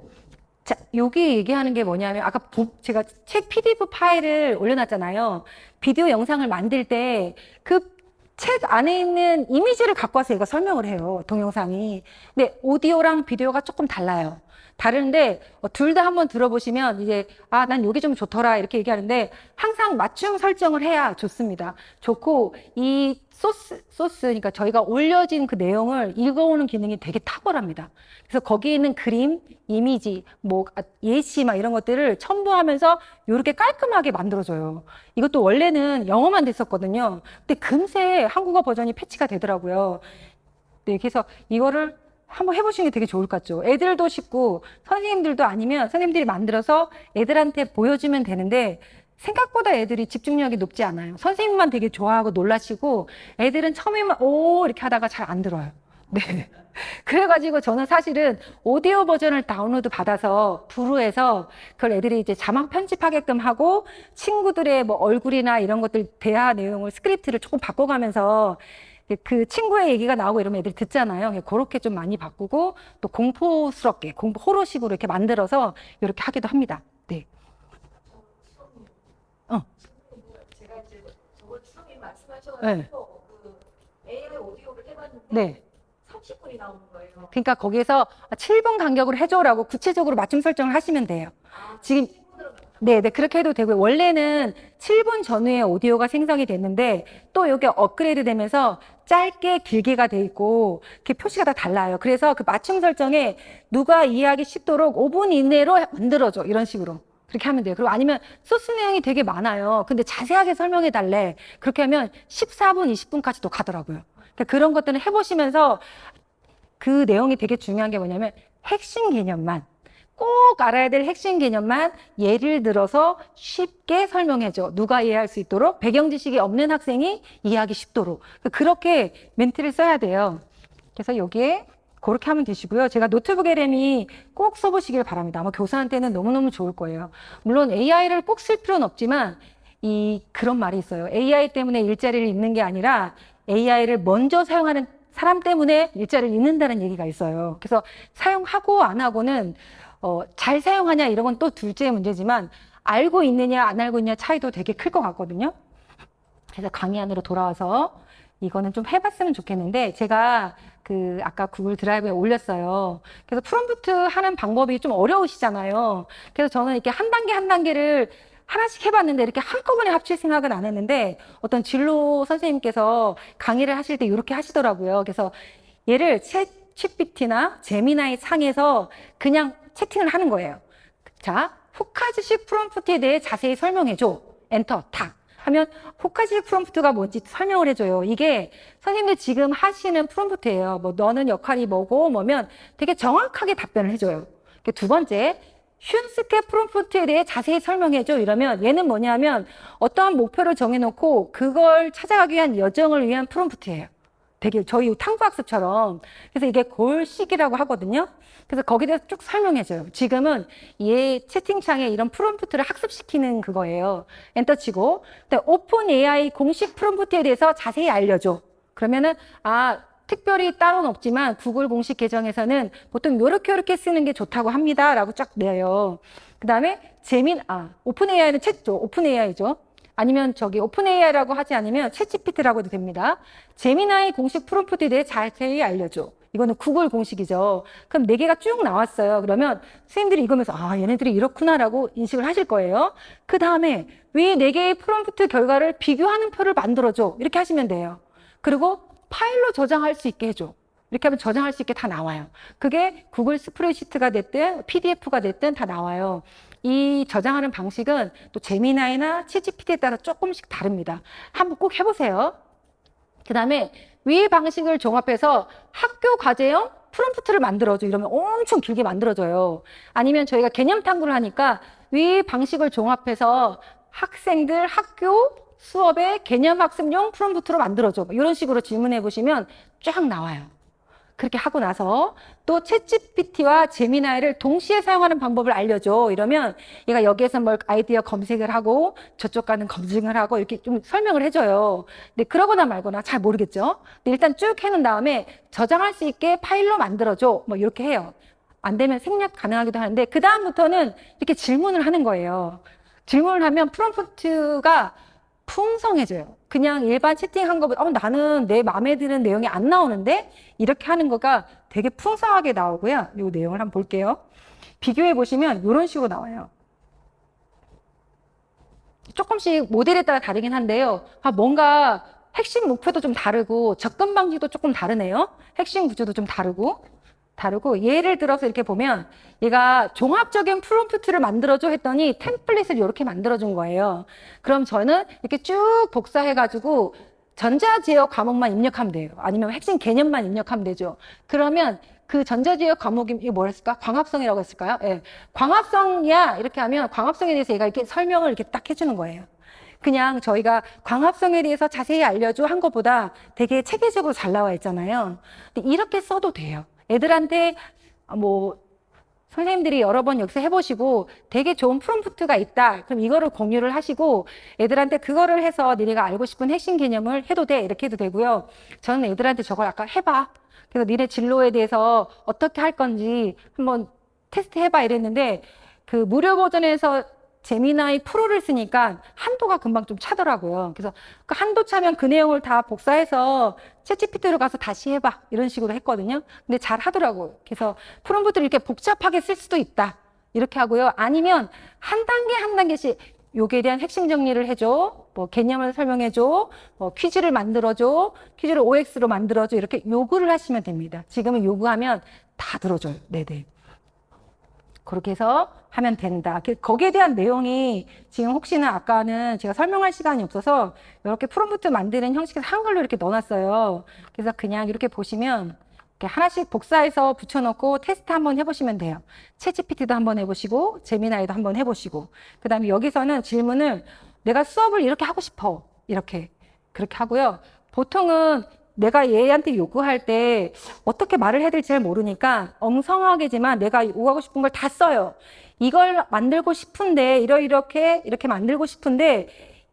자, 여기 얘기하는 게 뭐냐면 아까 제가 책 PDF 파일을 올려놨잖아요. 비디오 영상을 만들 때 그 책 안에 있는 이미지를 갖고 와서 얘가 설명을 해요. 동영상이. 근데 오디오랑 비디오가 조금 달라요. 다른데 둘 다 한번 들어보시면 이제 난 여기 좀 좋더라 이렇게 얘기하는데 항상 맞춤 설정을 해야 좋습니다. 좋고 이 소스 그러니까 저희가 올려진 그 내용을 읽어오는 기능이 되게 탁월합니다. 그래서 거기 있는 그림, 이미지, 예시 이런 것들을 첨부하면서 이렇게 깔끔하게 만들어줘요. 이것도 원래는 영어만 됐었거든요. 근데 금세 한국어 버전이 패치가 되더라고요. 네, 그래서 이거를 한번 해보시는 게 되게 좋을 것 같죠. 애들도 쉽고 선생님들도 아니면 선생님들이 만들어서 애들한테 보여주면 되는데 생각보다 애들이 집중력이 높지 않아요. 선생님만 되게 좋아하고 놀라시고 애들은 처음에만 오 이렇게 하다가 잘 안 들어요. 네. 그래가지고 저는 사실은 오디오 버전을 다운로드 받아서 부루해서 그걸 애들이 이제 자막 편집하게끔 하고 친구들의 얼굴이나 이런 것들 대화 내용을 스크립트를 조금 바꿔가면서 그 친구의 얘기가 나오고 이러면 애들이 듣잖아요. 그렇게 좀 많이 바꾸고 또 공포스럽게 호러식으로 이렇게 만들어서 이렇게 하기도 합니다. 네. 제가 이제 저번 수업님 말씀하셔가지고 네. 그 AI 오디오를 해봤는데 네. 30분이 나오는 거예요. 그러니까 거기에서 7분 간격으로 해줘라고 구체적으로 맞춤 설정을 하시면 돼요. 지금 네, 그렇게 해도 되고요. 원래는 7분 전후에 오디오가 생성이 됐는데 또 이게 업그레이드 되면서 짧게 길게가 돼 있고 이렇게 표시가 다 달라요. 그래서 그 맞춤 설정에 누가 이해하기 쉽도록 5분 이내로 만들어줘. 이런 식으로. 그렇게 하면 돼요. 그리고 아니면 소스 내용이 되게 많아요. 근데 자세하게 설명해 달래. 그렇게 하면 14분, 20분까지도 가더라고요. 그러니까 그런 것들은 해보시면서 그 내용이 되게 중요한 게 뭐냐면 핵심 개념만 꼭 알아야 될 핵심 개념만 예를 들어서 쉽게 설명해줘. 누가 이해할 수 있도록 배경 지식이 없는 학생이 이해하기 쉽도록 그렇게 멘트를 써야 돼요. 그래서 여기에 그렇게 하면 되시고요. 제가 노트북 LM이 꼭 써보시길 바랍니다. 아마 교사한테는 너무너무 좋을 거예요. 물론 AI를 꼭 쓸 필요는 없지만 그런 말이 있어요. AI 때문에 일자리를 잃는 게 아니라 AI를 먼저 사용하는 사람 때문에 일자리를 잃는다는 얘기가 있어요. 그래서 사용하고 안 하고는 잘 사용하냐 이런 건 또 둘째의 문제지만 알고 있느냐 안 알고 있느냐 차이도 되게 클 것 같거든요. 그래서 강의 안으로 돌아와서 이거는 좀 해봤으면 좋겠는데 제가 아까 구글 드라이브에 올렸어요. 그래서 프롬프트 하는 방법이 좀 어려우시잖아요. 그래서 저는 이렇게 한 단계 한 단계를 하나씩 해봤는데 이렇게 한꺼번에 합칠 생각은 안 했는데 어떤 진로 선생님께서 강의를 하실 때 이렇게 하시더라고요. 그래서 얘를 챗GPT나 제미나이 창에서 그냥 채팅을 하는 거예요. 자, 호카즈식 프롬프트에 대해 자세히 설명해줘. 엔터, 탁. 하면 호카즈식 프롬프트가 뭔지 설명을 해줘요. 이게 선생님들 지금 하시는 프롬프트예요. 뭐 너는 역할이 뭐면 되게 정확하게 답변을 해줘요. 두 번째, 슌스케 프롬프트에 대해 자세히 설명해줘. 이러면 얘는 뭐냐면 어떠한 목표를 정해놓고 그걸 찾아가기 위한 여정을 위한 프롬프트예요. 되게 저희 탐구학습처럼. 그래서 이게 골식이라고 하거든요. 그래서 거기에 대해서 쭉 설명해줘요. 지금은 얘 채팅창에 이런 프롬프트를 학습시키는 그거예요. 엔터 치고. 오픈 AI 공식 프롬프트에 대해서 자세히 알려줘. 그러면은, 특별히 따로는 없지만 구글 공식 계정에서는 보통 요렇게 쓰는 게 좋다고 합니다. 라고 쫙 내요. 그 다음에 오픈 AI는 오픈 AI죠. 아니면 오픈 AI라고 하지 않으면 챗GPT라고 해도 됩니다. 제미나이 공식 프롬프트에 대해 자세히 알려줘. 이거는 구글 공식이죠. 그럼 4개가 쭉 나왔어요. 그러면 선생님들이 이거면서 얘네들이 이렇구나라고 인식을 하실 거예요. 그 다음에 위 4개의 프롬프트 결과를 비교하는 표를 만들어줘. 이렇게 하시면 돼요. 그리고 파일로 저장할 수 있게 해줘. 이렇게 하면 저장할 수 있게 다 나와요. 그게 구글 스프레드시트가 됐든 PDF가 됐든 다 나와요. 이 저장하는 방식은 또 제미나이나 챗GPT에 따라 조금씩 다릅니다. 한번 꼭 해보세요. 그 다음에 위 방식을 종합해서 학교 과제형 프롬프트를 만들어줘. 이러면 엄청 길게 만들어줘요. 아니면 저희가 개념 탐구를 하니까 위 방식을 종합해서 학생들 학교 수업의 개념 학습용 프롬프트로 만들어줘. 이런 식으로 질문해 보시면 쫙 나와요. 그렇게 하고 나서 또 챗GPT와 제미나이를 동시에 사용하는 방법을 알려줘. 이러면 얘가 여기에서 뭘 아이디어 검색을 하고 저쪽 가는 검증을 하고 이렇게 좀 설명을 해줘요. 근데 그러거나 말거나 잘 모르겠죠. 근데 일단 쭉 해놓은 다음에 저장할 수 있게 파일로 만들어줘. 뭐 이렇게 해요. 안 되면 생략 가능하기도 하는데 그 다음부터는 이렇게 질문을 하는 거예요. 질문을 하면 프롬프트가 풍성해져요. 그냥 일반 채팅한 거보다 나는 내 마음에 드는 내용이 안 나오는데 이렇게 하는 거가 되게 풍성하게 나오고요. 이 내용을 한번 볼게요. 비교해 보시면 이런 식으로 나와요. 조금씩 모델에 따라 다르긴 한데요. 뭔가 핵심 목표도 좀 다르고 접근 방식도 조금 다르네요. 핵심 구조도 좀 다르고 예를 들어서 이렇게 보면 얘가 종합적인 프롬프트를 만들어줘 했더니 템플릿을 이렇게 만들어준 거예요. 그럼 저는 이렇게 쭉 복사해가지고 전자제어 과목만 입력하면 돼요. 아니면 핵심 개념만 입력하면 되죠. 그러면 그 전자제어 과목이 이게 뭐랬을까? 광합성이라고 했을까요? 예. 광합성이야. 이렇게 하면 광합성에 대해서 얘가 이렇게 설명을 이렇게 딱 해주는 거예요. 그냥 저희가 광합성에 대해서 자세히 알려줘 한 것보다 되게 체계적으로 잘 나와 있잖아요. 근데 이렇게 써도 돼요. 애들한테 선생님들이 여러 번 여기서 해보시고 되게 좋은 프롬프트가 있다. 그럼 이거를 공유를 하시고 애들한테 그거를 해서 니네가 알고 싶은 핵심 개념을 해도 돼. 이렇게 해도 되고요. 저는 애들한테 저걸 아까 해봐. 그래서 니네 진로에 대해서 어떻게 할 건지 한번 테스트 해봐 이랬는데 그 무료 버전에서 제미나이 프로를 쓰니까 한도가 금방 좀 차더라고요. 그래서 그 한도 차면 그 내용을 다 복사해서 챗GPT로 가서 다시 해봐. 이런 식으로 했거든요. 근데 잘 하더라고요. 그래서 프롬프트를 이렇게 복잡하게 쓸 수도 있다. 이렇게 하고요. 아니면 한 단계 한 단계씩 요기에 대한 핵심 정리를 해줘. 뭐 개념을 설명해줘. 뭐 퀴즈를 만들어줘. 퀴즈를 OX로 만들어줘. 이렇게 요구를 하시면 됩니다. 지금은 요구하면 다 들어줘요. 네네. 그렇게 해서 하면 된다. 거기에 대한 내용이 지금 혹시나 아까는 제가 설명할 시간이 없어서 이렇게 프롬프트 만드는 형식에서 한글로 이렇게 넣어놨어요. 그래서 그냥 이렇게 보시면 이렇게 하나씩 복사해서 붙여놓고 테스트 한번 해보시면 돼요. 챗GPT도 한번 해보시고 제미나이도 한번 해보시고 그 다음에 여기서는 질문을 내가 수업을 이렇게 하고 싶어. 그렇게 하고요. 보통은 내가 얘한테 요구할 때 어떻게 말을 해야 될지 잘 모르니까 엉성하게지만 내가 요구하고 싶은 걸 다 써요. 이걸 만들고 싶은데 이렇게 만들고 싶은데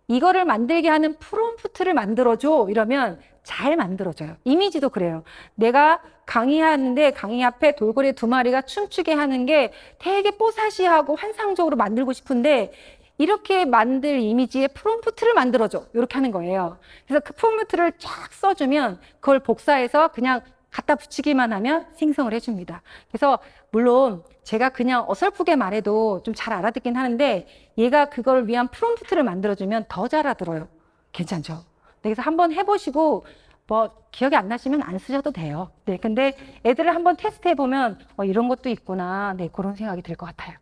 이거를 만들게 하는 프롬프트를 만들어줘. 이러면 잘 만들어줘요. 이미지도 그래요. 내가 강의하는데 강의 앞에 돌고래 2마리가 춤추게 하는 게 되게 뽀사시하고 환상적으로 만들고 싶은데 이렇게 만들 이미지에 프롬프트를 만들어줘. 이렇게 하는 거예요. 그래서 그 프롬프트를 쫙 써주면 그걸 복사해서 그냥 갖다 붙이기만 하면 생성을 해줍니다. 그래서 물론 제가 그냥 어설프게 말해도 좀 잘 알아듣긴 하는데 얘가 그걸 위한 프롬프트를 만들어주면 더 잘 알아들어요. 괜찮죠? 네, 그래서 한번 해보시고 뭐 기억이 안 나시면 안 쓰셔도 돼요. 네, 근데 애들을 한번 테스트해보면 이런 것도 있구나. 네, 그런 생각이 들 것 같아요.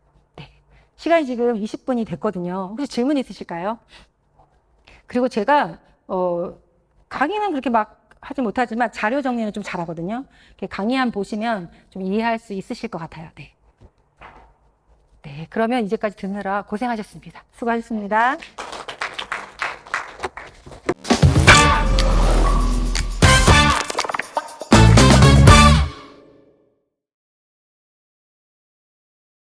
시간이 지금 20분이 됐거든요. 혹시 질문 있으실까요? 그리고 제가 강의는 그렇게 막 하지 못하지만 자료 정리는 좀 잘하거든요. 강의한 보시면 좀 이해할 수 있으실 것 같아요. 네. 네, 그러면 이제까지 듣느라 고생하셨습니다. 수고하셨습니다.